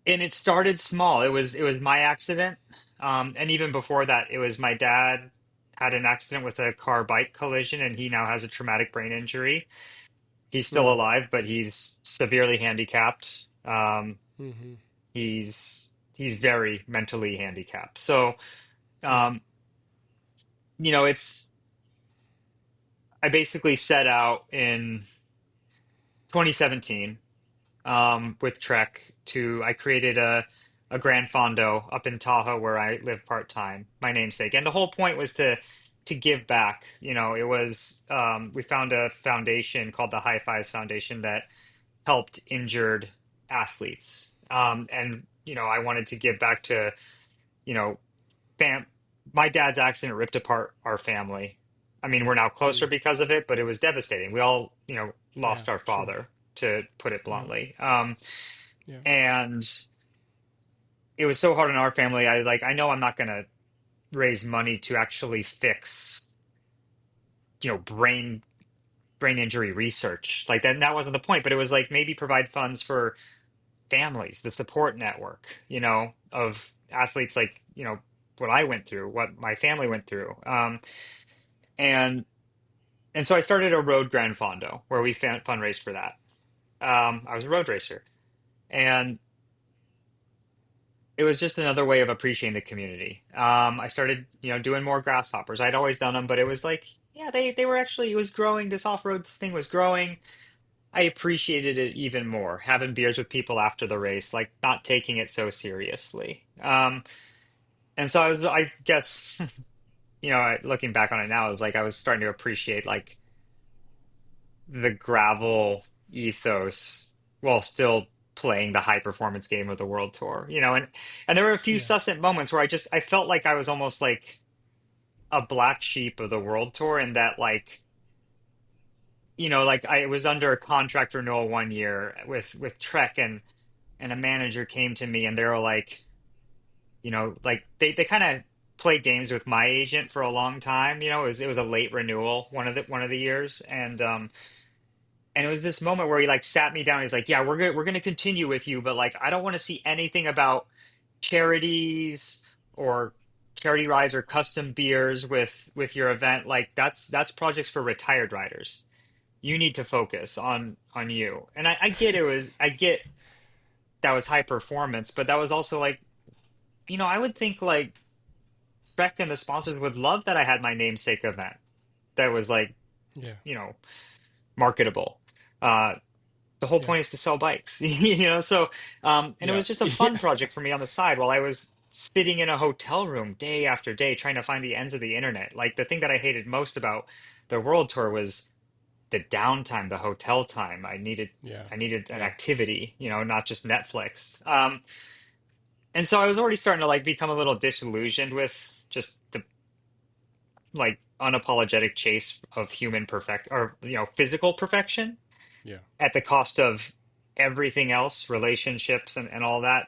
it started small. It was my accident. And even before that, it was my dad had an accident with a car bike collision, and he now has a traumatic brain injury. He's still Hmm. alive, but he's severely handicapped. Hmm. He's very mentally handicapped. So, Yeah. um, it's I basically set out in 2017. with Trek to I created a Grand Fondo up in Tahoe where I live part time, my namesake. And the whole point was to give back. You know, it was we found a foundation called the High Fives Foundation that helped injured athletes. And you know, I wanted to give back to, you know, fam my dad's accident ripped apart our family. I mean, we're now closer Mm. because of it, but it was devastating. We all, you know, Yeah, lost our sure. father, to put it Yeah, bluntly. yeah, And it was so hard on our family. I know I'm not gonna raise money to actually fix, you know, brain injury research. Like that wasn't the point, but it was like maybe provide funds for families, the support network, you know, of athletes like, you know, what I went through, what my family went through. And and so I started a road Grand Fondo where we fundraised for that. I was a road racer, and it was just another way of appreciating the community. I started, you know, doing more grasshoppers. I'd always done them, but it was like, yeah, they were actually, it was growing. This off-road thing was growing. I appreciated it even more, having beers with people after the race, like not taking it so seriously. And so I guess, you know, looking back on it now, it was like I was starting to appreciate like the gravel ethos while still playing the high performance game of the World Tour, you know, and there were a few yeah, sussant moments where I felt like I was almost like a black sheep of the World Tour, and that like, you know, like I was under a contract renewal one year with Trek, and a manager came to me and they were like, you know, like they kind of played games with my agent for a long time. You know, it was a late renewal one of the years, and it was this moment where he like sat me down. He's like, "Yeah, we're gonna continue with you, but like I don't want to see anything about charities or charity rides or custom beers with your event. Like that's projects for retired riders. You need to focus on you." And I get that was high performance, but that was also like, you know, I would think like Trek and the sponsors would love that I had my namesake event that was like, yeah, you know, marketable. Uh, the whole yeah, point is to sell bikes, you know. So and it yeah, was just a fun project for me on the side while I was sitting in a hotel room day after day trying to find the ends of the internet. Like the thing that I hated most about the world tour was the downtime, the hotel time. yeah, I needed an yeah, activity, you know, not just Netflix. And so I was already starting to like become a little disillusioned with just the like unapologetic chase of human perfect, or you know, physical perfection yeah, at the cost of everything else, relationships and all that.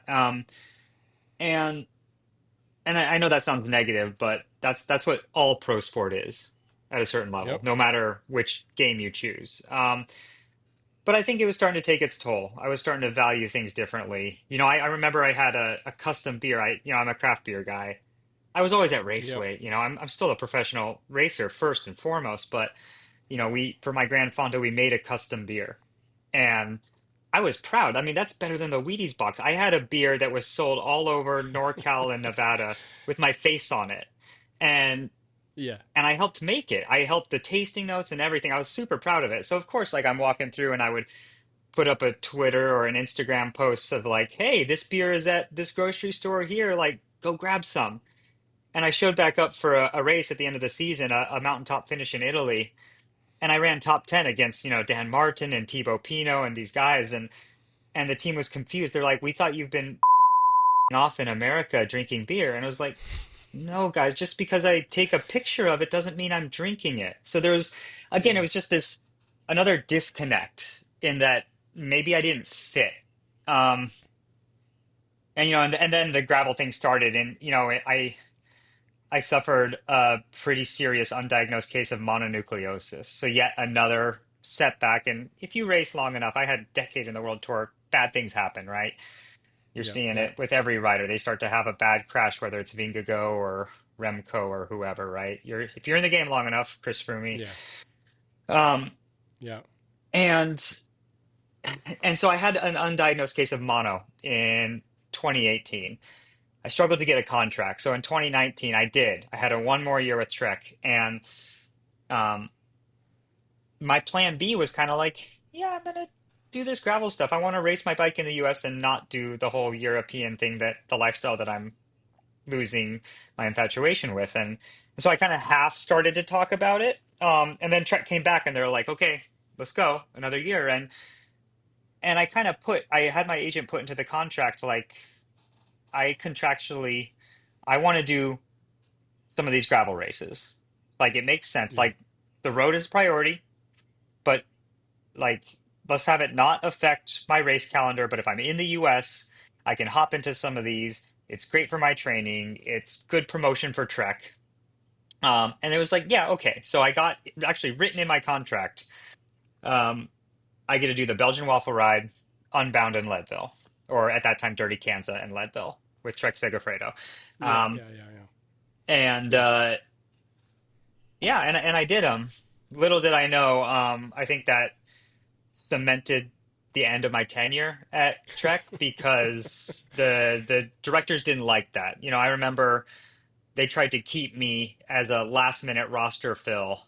And I know that sounds negative, but that's what all pro sport is at a certain level, yep, no matter which game you choose. But I think it was starting to take its toll. I was starting to value things differently. You know, I remember I had a custom beer. You know, I'm a craft beer guy. I was always at race yep, weight. You know, I'm still a professional racer first and foremost, but you know, we for my Grand Fondo we made a custom beer, and I was proud. I mean, that's better than the Wheaties box. I had a beer that was sold all over NorCal and Nevada with my face on it, and yeah, and I helped make it. I helped the tasting notes and everything. I was super proud of it. So of course, like I'm walking through and I would put up a Twitter or an Instagram post of like, "Hey, this beer is at this grocery store here. Like, go grab some." And I showed back up for a race at the end of the season, a mountaintop finish in Italy, and I ran top 10 against, you know, Dan Martin and Thibaut Pinot and these guys, and the team was confused. They're like, "We thought you've been off in America drinking beer." And I was like, "No, guys, just because I take a picture of it doesn't mean I'm drinking it." So there was, again, it yeah, was just this another disconnect in that maybe I didn't fit. Um, and you know, and then the gravel thing started, and you know, I suffered a pretty serious undiagnosed case of mononucleosis. So yet another setback. And if you race long enough, I had a decade in the World Tour, bad things happen, right? You're yeah, seeing yeah, it with every rider. They start to have a bad crash, whether it's Vingegaard or Remco or whoever, right? If you're in the game long enough, Chris Froome. yeah, Um, yeah, and and so I had an undiagnosed case of mono in 2018. I struggled to get a contract. So in 2019, I did. I had a one more year with Trek, and um, my plan B was kind of like, yeah, I'm gonna do this gravel stuff. I want to race my bike in the US and not do the whole European thing, that the lifestyle that I'm losing my infatuation with. And so I kind of half started to talk about it. And then Trek came back and they're like, okay, let's go another year. And I kind of I had my agent put into the contract, like, I contractually, I want to do some of these gravel races. Like, it makes sense. Yeah. Like, the road is priority, but like, let's have it not affect my race calendar. But if I'm in the US, I can hop into some of these. It's great for my training. It's good promotion for Trek. And it was like, yeah, okay. So I got actually written in my contract. Um, I get to do the Belgian waffle ride, Unbound in Leadville, or at that time, Dirty Kanza in Leadville with Trek Segafredo. Yeah. Um, Yeah. Yeah. Yeah. and Yeah. yeah, and I did them. Little did I know, I think that cemented the end of my tenure at Trek, because the directors didn't like that. I remember they tried to keep me as a last minute roster fill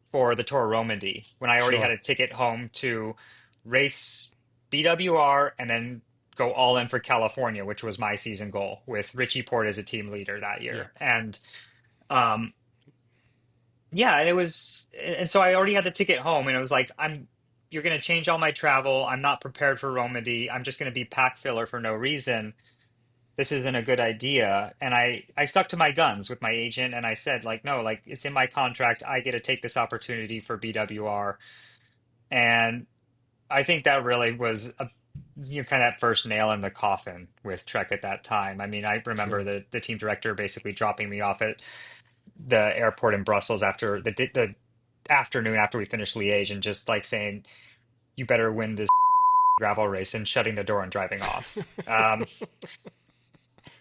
for the Tour Romandy when I already had Sure. a ticket home to race BWR and then go all in for California, which was my season goal, with Richie Port as a team leader that Yeah. year. And um yeah, and so I already had the ticket home, and it was like, you're going to change all my travel. I'm not prepared for Romandy. I'm just going to be pack filler for no reason. This isn't a good idea. And I stuck to my guns with my agent, and I said, like, no, like, it's in my contract. I get to take this opportunity for BWR. And I think that really was kind of that first nail in the coffin with Trek at that time. I mean, I remember Sure. the team director basically dropping me off at the airport in Brussels after the afternoon after we finished Liège, and just like saying, you better win this gravel race, and shutting the door and driving off.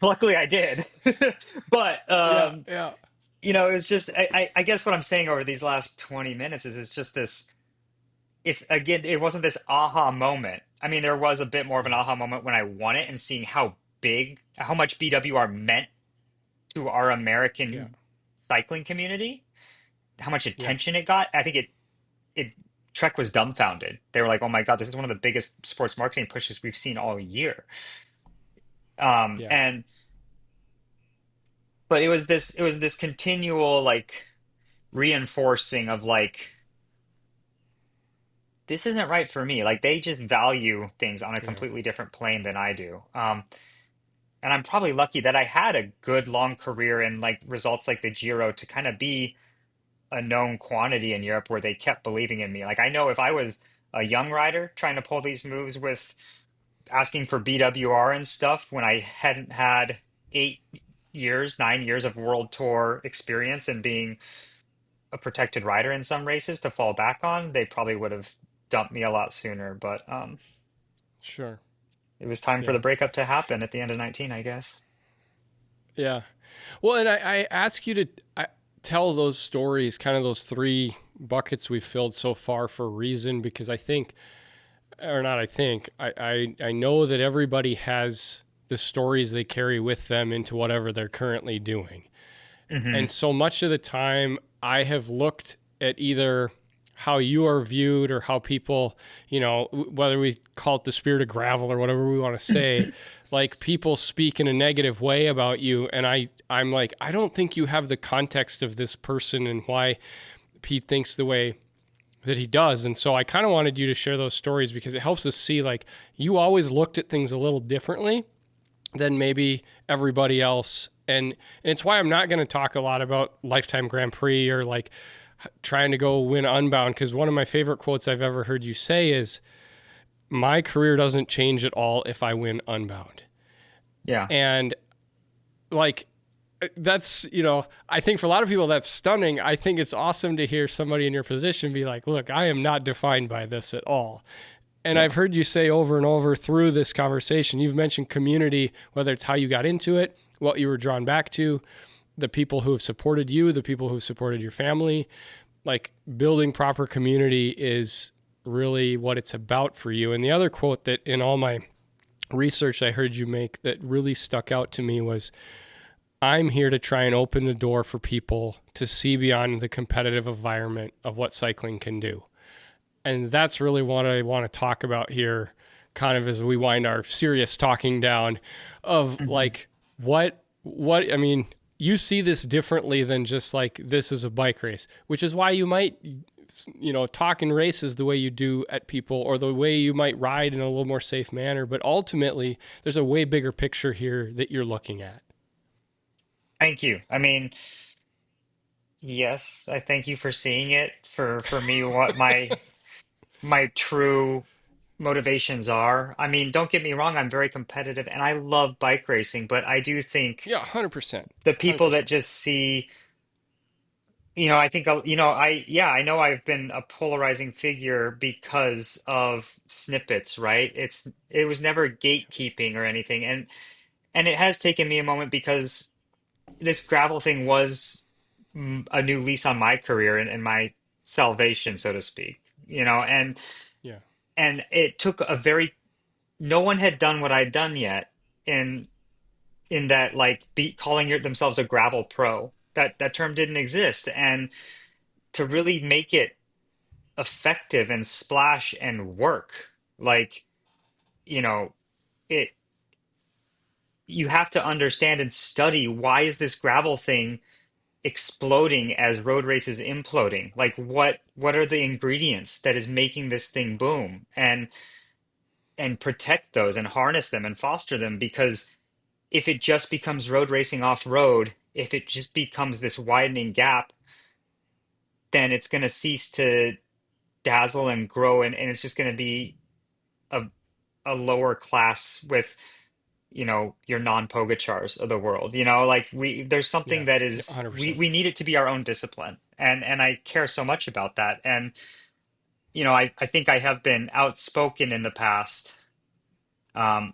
Luckily I did. But Yeah. Yeah. it's just, I guess what I'm saying over these last 20 minutes is, it's just this, it's, again, it wasn't this aha moment. I mean, there was a bit more of an Yeah. aha moment when I won it, and seeing how much BWR meant to our Yeah. American cycling community, how much Yeah. attention it got. I think it Trek was dumbfounded. They were like, "Oh my God, this is one of the biggest sports marketing pushes we've seen all year." Yeah. And but it was this continual, like, reinforcing of, like, this isn't right for me. Like, they just value things on a Yeah. completely different plane than I do. And I'm probably lucky that I had a good long career and, like, results like the Giro to kind of be a known quantity in Europe, where they kept believing in me. Like, I know if I was a young rider trying to pull these moves with asking for BWR and stuff, when I hadn't had 8 years, 9 years of World Tour experience and being a protected rider in some races to fall back on, they probably would have dumped me a lot sooner. But Sure. it was time for Yeah. the breakup to happen at the end of 19, I guess. Yeah. Well, and I ask you to tell those stories, kind of those three buckets we've filled so far, for a reason, because I think, or not, I think, I know that everybody has the stories they carry with them into whatever they're currently doing. Hmm. And so much of the time, I have looked at either how you are viewed, or how people, whether we call it the spirit of gravel or whatever we want to say, like, people speak in a negative way about you. And I'm like, I don't think you have the context of this person and why Pete thinks the way that he does. And so I kind of wanted you to share those stories, because it helps us see, like, you always looked at things a little differently than maybe everybody else. And it's why I'm not going to talk a lot about Lifetime Grand Prix, or like trying to go win Unbound, because one of my favorite quotes I've ever heard you say is, my career doesn't change at all if I win Unbound. Yeah. And, like, that's, I think for a lot of people that's stunning. I think it's awesome to hear somebody in your position be like, look, I am not defined by this at all. And Yeah. I've heard you say over and over through this conversation, you've mentioned community, whether it's how you got into it, what you were drawn back to, the people who have supported you, the people who have supported your family. Like, building proper community is really what it's about for you. And the other quote that in all my research I heard you make that really stuck out to me was, I'm here to try and open the door for people to see beyond the competitive environment of what cycling can do. And that's really what I want to talk about here, kind of as we wind our serious talking down of Mhm. like, I mean, you see this differently than just like, this is a bike race, which is why you might, talk in races the way you do at people, or the way you might ride in a little more safe manner. But ultimately, there's a way bigger picture here that you're looking at. Thank you. I mean, yes, I thank you for seeing it. For me, what my true motivations are. I mean, don't get me wrong, I'm very competitive and I love bike racing, but I do think Yeah, 100%. the people that 100%. just see, I think, I know I've been a polarizing figure because of snippets, right? It was never gatekeeping or anything. And it has taken me a moment because this gravel thing was a new lease on my career and my salvation, so to speak, Yeah. and it took no one had done what I'd done yet in that like calling themselves a gravel pro. That term didn't exist, and to really make it effective and splash and work, like you know it you have to understand and study why is this gravel thing exploding as road races imploding, like what are the ingredients that is making this thing boom, and protect those and harness them and foster them, because if it just becomes road racing off road, if it just becomes this widening gap, then it's going to cease to dazzle and grow, and it's just going to be a, a lower class with, your non-Pogachars of the world. Like there's something Yeah. that Yeah, is, we 100%. we need it to be our own discipline. And I care so much about that. And, I think I have been outspoken in the past. Um,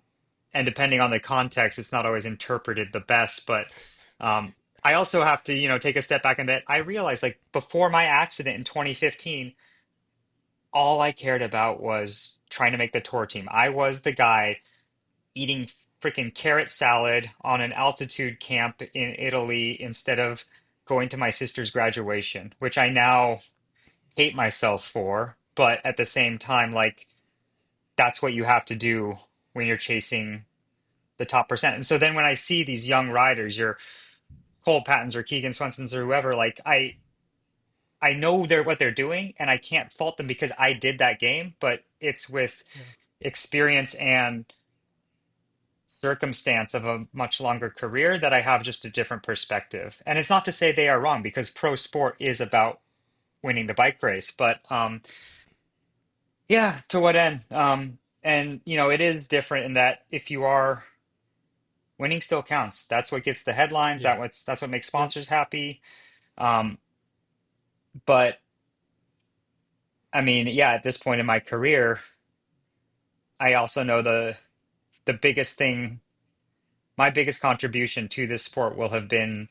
and depending on the context, it's not always interpreted the best. But I also have to, take a step back, and that I realized, like, before my accident in 2015, all I cared about was trying to make the tour team. I was the guy eating freaking carrot salad on an altitude camp in Italy instead of going to my sister's graduation, which I now hate myself for. But at the same time, like, that's what you have to do when you're chasing the top percent. And so then when I see these young riders, your Cole Pattons or Keegan Swensons or whoever, like I know what they're doing, and I can't fault them because I did that game, but it's with Yeah. experience and circumstance of a much longer career that I have just a different perspective. And it's not to say they are wrong, because pro sport is about winning the bike race, but yeah, to what end? And it is different in that if you are winning, still counts. That's what gets the headlines. Yeah. That's what makes Yep. sponsors happy. Um, but I mean, yeah, at this point in my career, I also know the biggest thing, my biggest contribution to this sport will have been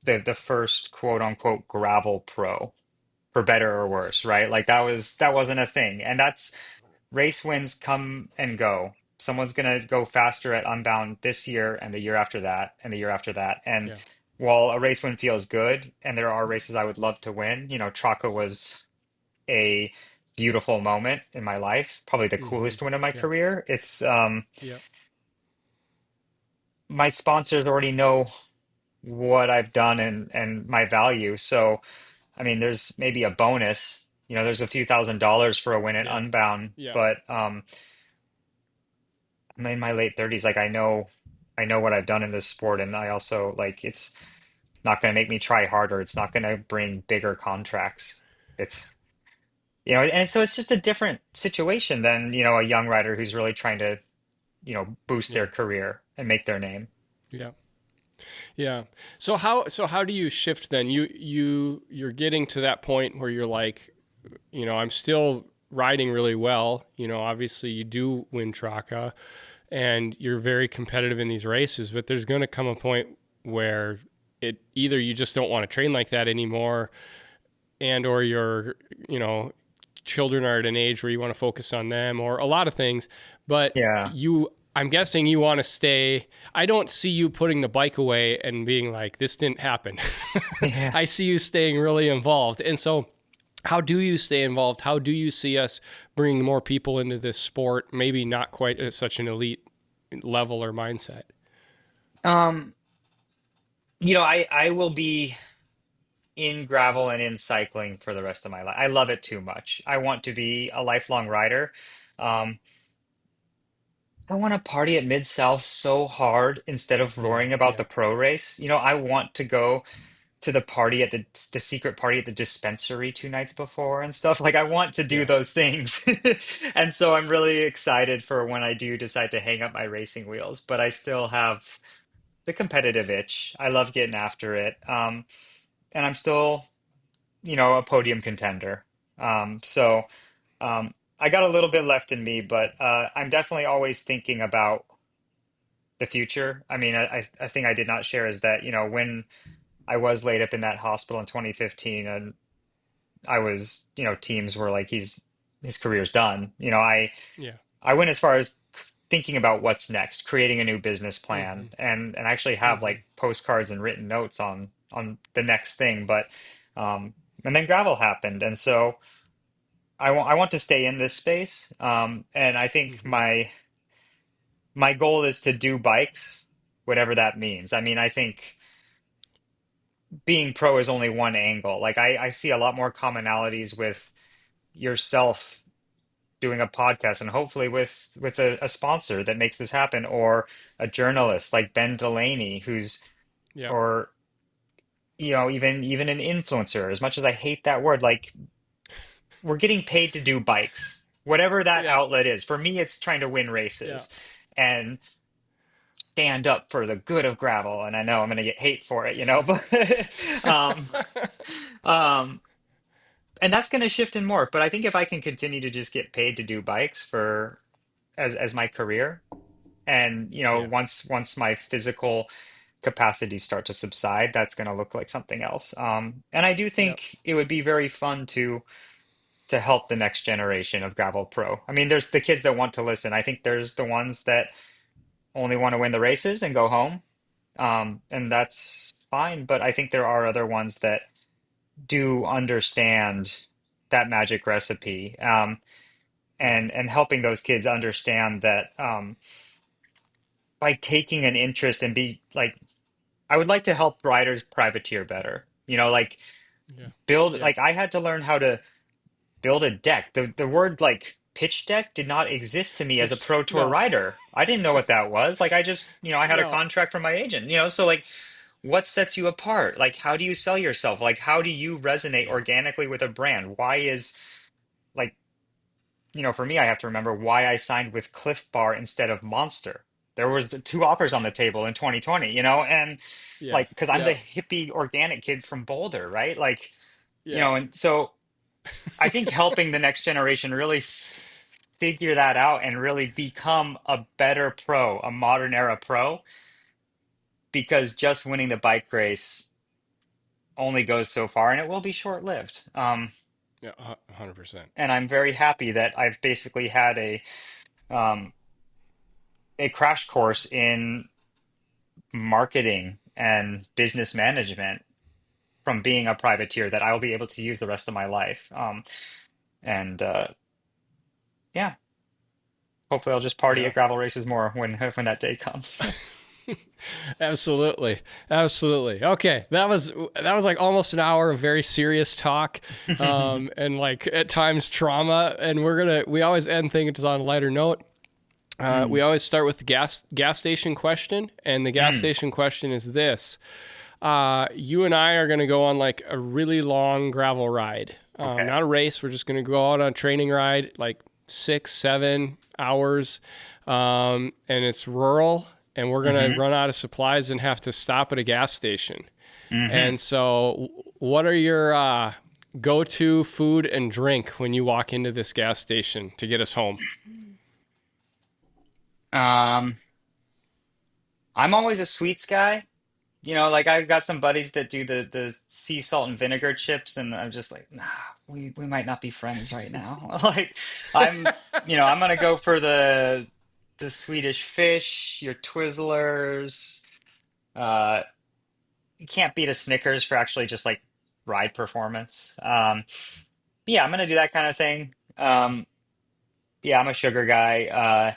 the first quote unquote gravel pro, for better or worse, right? Like that wasn't a thing. And that's, race wins come and go. Someone's gonna go faster at Unbound this year and the year after that and the year after that. And Yeah. while a race win feels good, and there are races I would love to win, Traca was a beautiful moment in my life, probably the Mm-hmm. coolest win of my Yeah. career. It's Yeah. my sponsors already know what I've done and my value. So I mean, there's maybe a bonus, there's a few $1,000s for a win at Yeah. Unbound, Yeah. but I'm in my late 30s. Like I know what I've done in this sport, and I also, like, it's not going to make me try harder. It's not going to bring bigger contracts. It's and so it's just a different situation than, a young rider who's really trying to, boost their Yeah. career and make their name. Yeah. Yeah. So how do you shift then? You're getting to that point where you're like, I'm still riding really well. Obviously you do win Traca and you're very competitive in these races, but there's going to come a point where it either you just don't want to train like that anymore, and or your children are at an age where you want to focus on them, or a lot of things. But Yeah. I'm guessing you want to stay. I don't see you putting the bike away and being like, this didn't happen. Yeah. I see you staying really involved. And so How do you stay involved? How do you see us bringing more people into this sport? Maybe not quite at such an elite level or mindset. Um, I will be in gravel and in cycling for the rest of my life. I love it too much. I want to be a lifelong rider. Um, I want to party at Mid-South so hard instead of Yeah, worrying about yeah. the pro race. I want to go to the party at the secret party at the dispensary 2 nights before and stuff. Like I want to do Yeah. those things. And so I'm really excited for when I do decide to hang up my racing wheels, but I still have the competitive itch. I love getting after it. And I'm still, a podium contender. So I got a little bit left in me, but I'm definitely always thinking about the future. I mean, I think I did not share is that, when I was laid up in that hospital in 2015 and I was, teams were like, his career's done. Yeah. I went as far as thinking about what's next, creating a new business Mm-hmm. plan and actually have Mm-hmm. like postcards and written notes on the next thing. But and then gravel happened. And so I want to stay in this space. And I think Mm-hmm. my goal is to do bikes, whatever that means. I mean, I think being pro is only one angle. Like I see a lot more commonalities with yourself doing a podcast and hopefully with a sponsor that makes this happen or a Yeah. journalist like Ben Delaney who's Yeah. or even an influencer. As much as I hate that word, like we're getting paid to do bikes, whatever that Yeah. outlet is. For me, it's trying to win Yeah. races and stand up for the good of gravel. And I know I'm going to get hate for it, but um, um, and that's going to shift and morph. But I think if I can continue to just get paid to do bikes for as my career, and Yeah. once my physical capacities start to subside, that's going to look like something else. And I do Yeah. think it would be very fun to help the next generation of gravel pro. I mean, there's the kids that want to listen. I think there's the ones that only want to win the races and go home. And that's fine. But I think there are other ones that do understand that magic recipe. Yeah. And helping those kids understand that by taking an interest and be like, I would like to help riders privateer better. Like Yeah. build, Yeah. like I had to learn how to build a deck. The word like pitch deck did not exist to me as a pro tour No. rider. I didn't know what that was. Like I just, I had a No. contract from my agent, so like what sets you apart? Like how do you sell yourself? Like how do you resonate Yeah. organically with a brand? Why is like for me, I have to remember why I signed with Cliff Bar instead of Monster. There was two offers on the table in 2020, and Yeah. like because I'm the Yeah. hippie organic kid from Boulder, right? Like, Yeah. and so I think helping the next generation really figure that out and really become a better pro, a modern era pro, because just winning the bike race only goes so far and it will be short-lived. Yeah. 100%. And I'm very happy that I've basically had um, a crash course in marketing and business management from being a privateer that I'll be able to use the rest of my life. And yeah, hopefully I'll just party Yeah. at gravel races more when that day comes. Absolutely. Absolutely. Okay. That was like almost an hour of very serious talk, and like at times trauma. And we always end things on a lighter note. We Mm, always start with the gas station question, and the gas mm, station question is this: you and I are going to go on like a really long gravel ride, okay. not a race. We're just going to go out on a training ride, like 6, 7 hours, and it's rural, and we're going to Hmm. run out of supplies and have to stop at a gas station. Hmm. And so, what are your go-to food and drink when you walk into this gas station to get us home? Um, I'm always a sweets guy. Like I've got some buddies that do the sea salt and vinegar chips, and I'm just like, nah, we might not be friends right now. Like I'm gonna go for the Swedish fish, your Twizzlers. Uh, you can't beat a Snickers for actually just like ride performance. yeah, I'm gonna do that kind of thing. Yeah, I'm a sugar guy.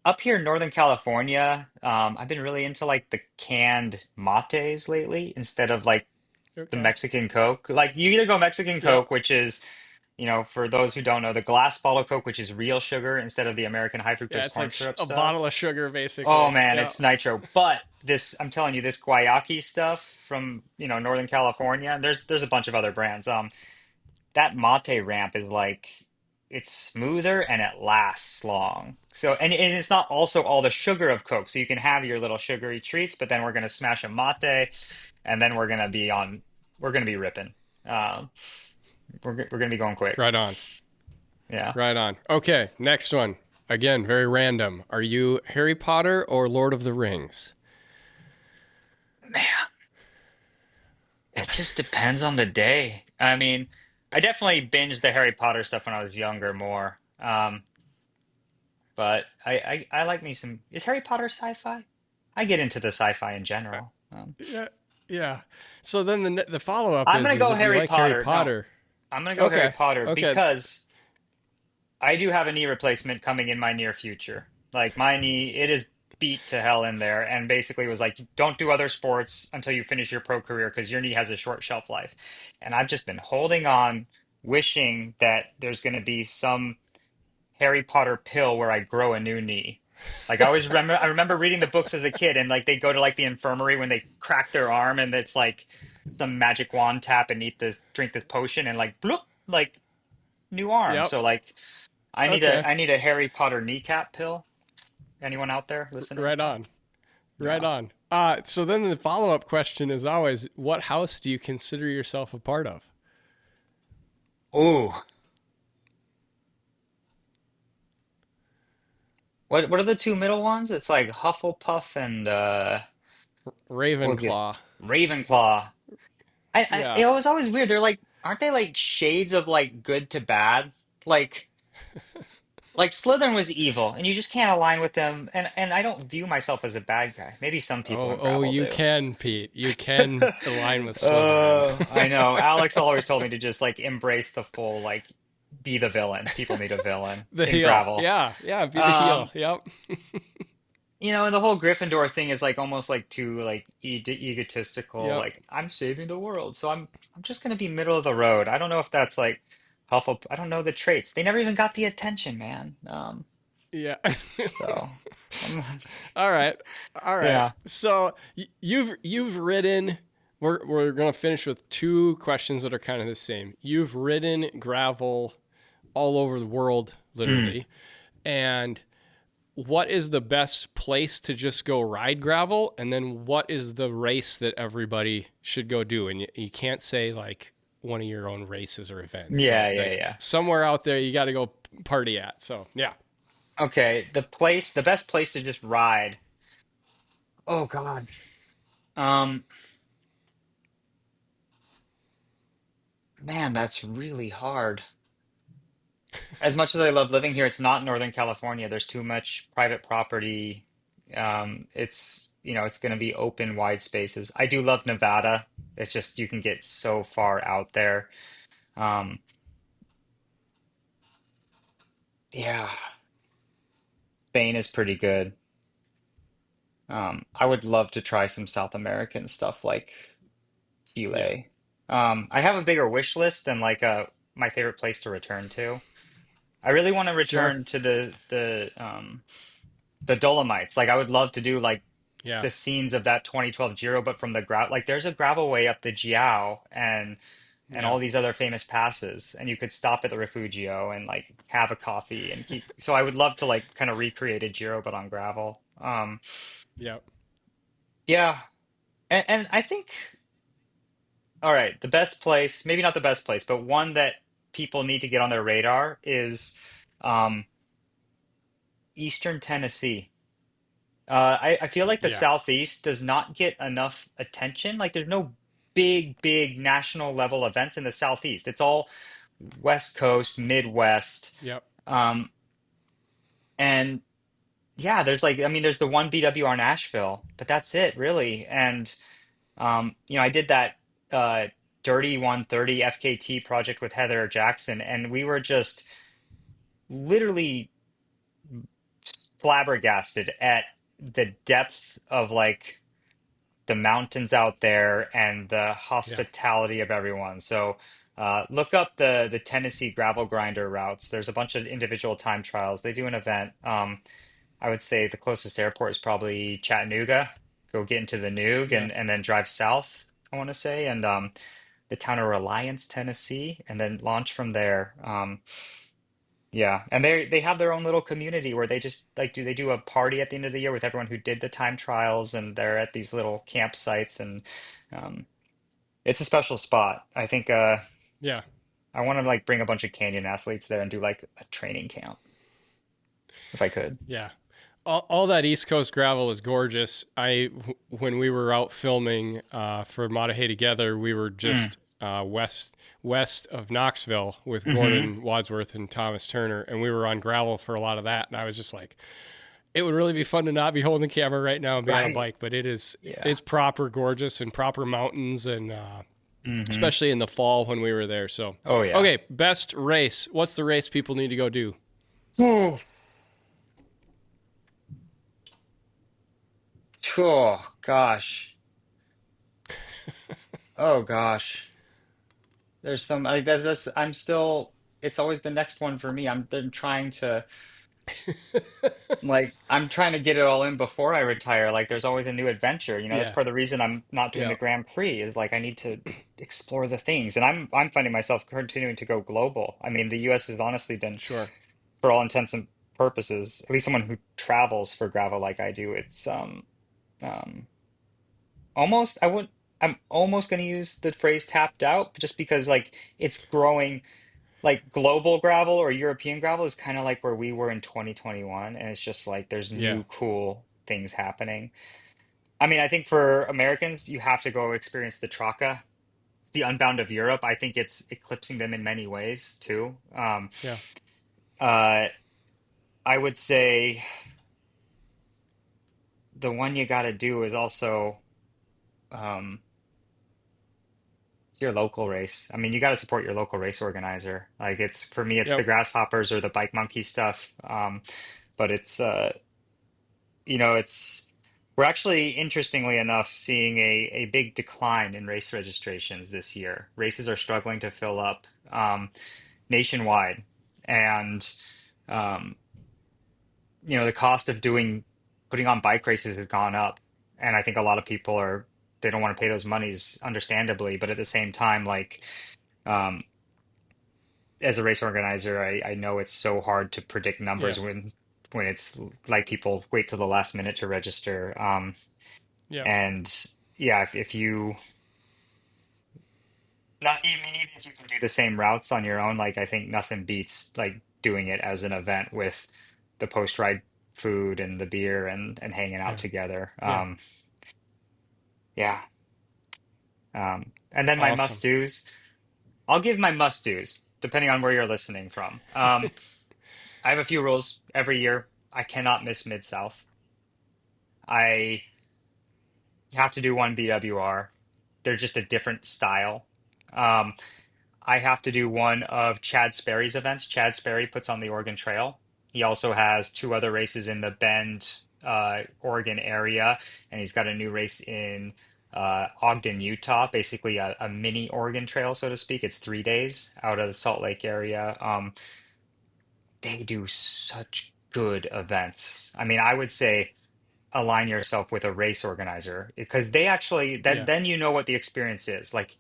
Up here in Northern California, I've been really into like the canned mates lately instead of like the Okay. Mexican Coke. Like you either go Mexican Yep. Coke, which is, for those who don't know, the glass bottle Coke, which is real sugar instead of the American high Yeah, fructose it's corn like syrup a stuff. bottle of sugar, Oh basically. man, Yeah. it's nitro. But this, I'm telling you, this guayaki stuff from, Northern California, there's a bunch of other brands. That mate ramp is like it's smoother and it lasts long. So and it's not also all the sugar of Coke. So you can have your little sugary treats, but then we're gonna smash a mate and then we're gonna be ripping. Um, we're gonna be going quick. Right on. Yeah. Right on. Okay, next one. Again, very random. Are you Harry Potter or Lord of the Rings? Man, it just depends on the day. I mean, I definitely binged the Harry Potter stuff when I was younger more. But I like me some. Is Harry Potter sci-fi? I get into the sci-fi in general. Yeah. Yeah. So then the follow up I'm is gonna go if you Harry like Harry Potter. No, Potter. I'm gonna go Harry Okay. Potter Okay. because I do have a knee replacement coming in my near future. Like my knee, it is beat to hell in there, and basically was like, don't do other sports until you finish your pro career because your knee has a short shelf life. And I've just been holding on, wishing that there's gonna be some Harry Potter pill where I grow a new knee. Like I remember reading the books as a kid and like they go to like the infirmary when they crack their arm and it's like some magic wand tap and drink this potion and like bloop, like new arm. Yep. So like I need a Okay. I need a Harry Potter kneecap pill. Anyone out there listening? Right on. Right Yeah. on. So then the follow up question is always, what house do you consider yourself a part of? Ooh. What are the two middle ones? It's like Hufflepuff and what was it? Ravenclaw. Ravenclaw. Yeah. It was always weird. They're like, aren't they like shades of like good to bad? Like, like Slytherin was evil, and you just can't align with them. And I don't view myself as a bad guy. Maybe some people Oh, in oh, Gravel you do. can, Pete. You can align with Slytherin. I know. Alex always told me to just like embrace the full like be the villain. People need a villain The in heel. Gravel. Yeah. Yeah. Be the heel. Um, Yep. and the whole Gryffindor thing is like almost like too like egotistical. Yep. Like I'm saving the world, so I'm just gonna be middle of the road. I don't know if that's like Hufflepuff. I don't know the traits. They never even got the attention, man. Yeah. So I'm, All right. All right. yeah. So you've ridden. We're gonna finish with two questions that are kind of the same. You've ridden gravel all over the world, Mm. literally, and what is the best place to just go ride gravel, and then what is the race that everybody should go do? And you can't say like one of your own races or events. Yeah, So yeah, like yeah. somewhere out there you got to go party at. So yeah, Okay, the best place to just ride. Oh God. Um, Man, that's really hard. As much as I love living here, it's not Northern California. There's too much private property. It's going to be open, wide spaces. I do love Nevada. It's just you can get so far out there. Um, yeah, Spain is pretty good. I would love to try some South American stuff like yeah, Chile. I have a bigger wish list than like my favorite place to return to. I really want to sure, return to the Dolomites. Like I would love to do like yeah, the scenes of that 2012 Giro, but from the gravel. Like there's a gravel way up the Giao and yeah, all these other famous passes, and you could stop at the Refugio and like have a coffee and keep. So I would love to like kind of recreate a Giro, but on gravel. yeah, Yeah, and I think all right, the best place, maybe not the best place, but one that people need to get on their radar is um, Eastern Tennessee. I feel like the yeah, Southeast does not get enough attention. Like there's no big national level events in the Southeast. It's all West Coast, Midwest. yep, Um, and yeah, there's the one BWR Nashville, but that's it really. And I did that uh Dirty 130 FKT project with Heather Jackson, and we were just literally flabbergasted at the depth of like the mountains out there and the Yeah. hospitality of everyone. So look up the Tennessee gravel grinder routes. There's a bunch of individual time trials. They do an event. I would say the closest airport is probably Chattanooga. Go get into the Noog Yeah. and then drive south, I want to say, and the town of Reliance, Tennessee, and then launch from there. Yeah, and they have their own little community where they just like do they do a party at the end of the year with everyone who did the time trials, and they're at these little campsites, and um, it's a special spot. I think Yeah. I want to like bring a bunch of canyon athletes there and do like a training camp if I could. Yeah. All that East Coast gravel is gorgeous. When we were out filming for Mater Together, we were Mm. just west of Knoxville with Hmm. Gordon Wadsworth and Thomas Turner, and we were on gravel for a lot of that. And I was just like, it would really be fun to not be holding the camera right now and be on a Right. bike, but Yeah. it's proper gorgeous and proper mountains, and Hmm. especially in the fall when we were there. So, Oh yeah. okay, best race. What's the race people need to go do? Oh, oh gosh. Oh gosh. There's some like that's I'm still it's always the next one for me. I'm trying to like I'm trying to get it all in before I retire. Like there's always a new adventure. That's Yeah. part of the reason I'm not doing the Yeah. Grand Prix is like I need to explore the things. And I'm finding myself continuing to go global. I mean, the US has honestly been, Sure. for all intents and purposes, at least someone who travels for gravel like I do, it's um almost I wouldn't I'm almost going to use the phrase tapped out just because like it's growing like global gravel or European gravel is kind of like where we were in 2021, and it's just like there's Yeah. new cool things happening. I mean, I think for Americans, you have to go experience the Traca. It's the Unbound of Europe. I think it's eclipsing them in many ways too. Yeah. Uh, I would say the one you got to do is also um, it's your local race. I mean, you got to support your local race organizer. Like it's for me, it's the Yep. grasshoppers or the bike monkey stuff. But it's it's we're actually interestingly enough seeing a big decline in race registrations this year. Races are struggling to fill up nationwide, and um, the cost of doing putting on bike races has gone up, and I think a lot of people are they don't want to pay those monies, understandably, but at the same time, like um, as a race organizer, I know it's so hard to predict Yeah. numbers when it's like people wait till the last minute to register. Yep. And yeah, if you not even if you can do the same routes on your own, like I think nothing beats like doing it as an event with the post-ride food and the beer and hanging out Yeah. together. Yeah. Yeah. And then my Awesome. must-dos, I'll give my must-dos depending on where you're listening from. I have a few rules every year. I cannot miss Mid-South. I have to do one BWR. They're just a different style. Um, I have to do one of Chad Sperry's events. Chad Sperry puts on the Oregon Trail. He also has two other races in the Bend, Oregon area, and he's got a new race in Ogden, Utah, basically a mini Oregon Trail, so to speak. It's 3 days out of the Salt Lake area. They do such good events. I mean, I would say align yourself with a race organizer because they actually Yeah. then you know what the experience is. Like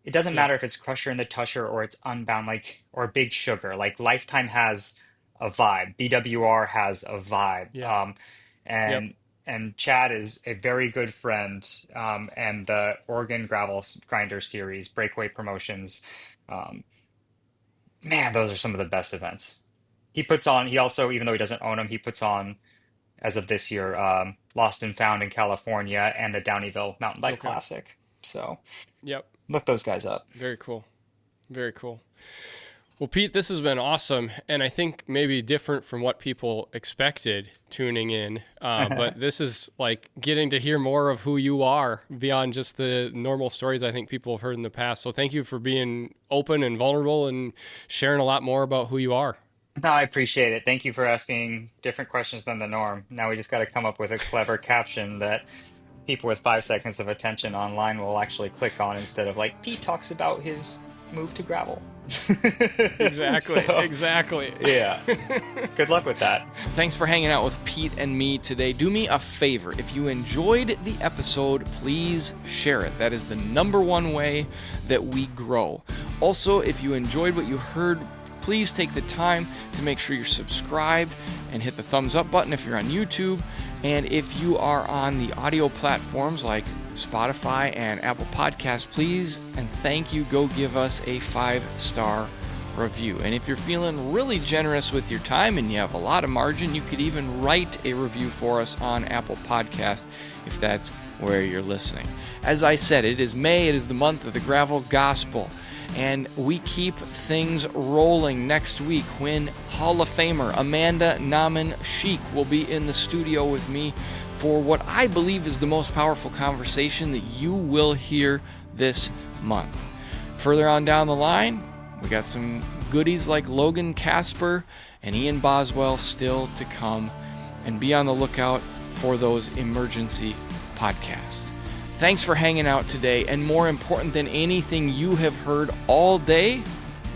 it doesn't Yeah. matter if it's Crusher in the Tusher or it's Unbound, like or Big Sugar. Like Lifetime has a vibe. BWR has a vibe. Yeah. Yep. And Chad is a very good friend. And the Oregon Gravel Grinder Series, Breakaway Promotions. Um, man, those are some of the best events. He puts on. He also, even though he doesn't own them, he puts on as of this year, Lost and Found in California and the Downeyville Mountain Bike Okay. Classic. So Yep. look those guys up. Very cool. Very cool. Well, Pete, this has been awesome, and I think maybe different from what people expected tuning in. But this is like getting to hear more of who you are beyond just the normal stories I think people have heard in the past. So thank you for being open and vulnerable and sharing a lot more about who you are. No, I appreciate it. Thank you for asking different questions than the norm. Now we just got to come up with a clever caption that people with 5 seconds of attention online will actually click on instead of like Pete talks about his move to gravel. Exactly, So, exactly. yeah, good luck with that. Thanks for hanging out with Pete and me today. Do me a favor. If you enjoyed the episode, please share it. That is the number one way that we grow. Also, if you enjoyed what you heard, please take the time to make sure you're subscribed and hit the thumbs up button if you're on YouTube. And if you are on the audio platforms like Spotify and Apple Podcasts, please and thank you, go give us a 5-star review. And if you're feeling really generous with your time and you have a lot of margin, you could even write a review for us on Apple Podcasts if that's where you're listening. As I said, it is May, it is the month of the Gravel Gospel. And we keep things rolling next week when Hall of Famer Amanda Naman-Sheik will be in the studio with me for what I believe is the most powerful conversation that you will hear this month. Further on down the line, we got some goodies like Logan Casper and Ian Boswell still to come, and be on the lookout for those emergency podcasts. Thanks for hanging out today, and more important than anything you have heard all day,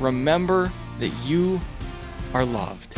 remember that you are loved.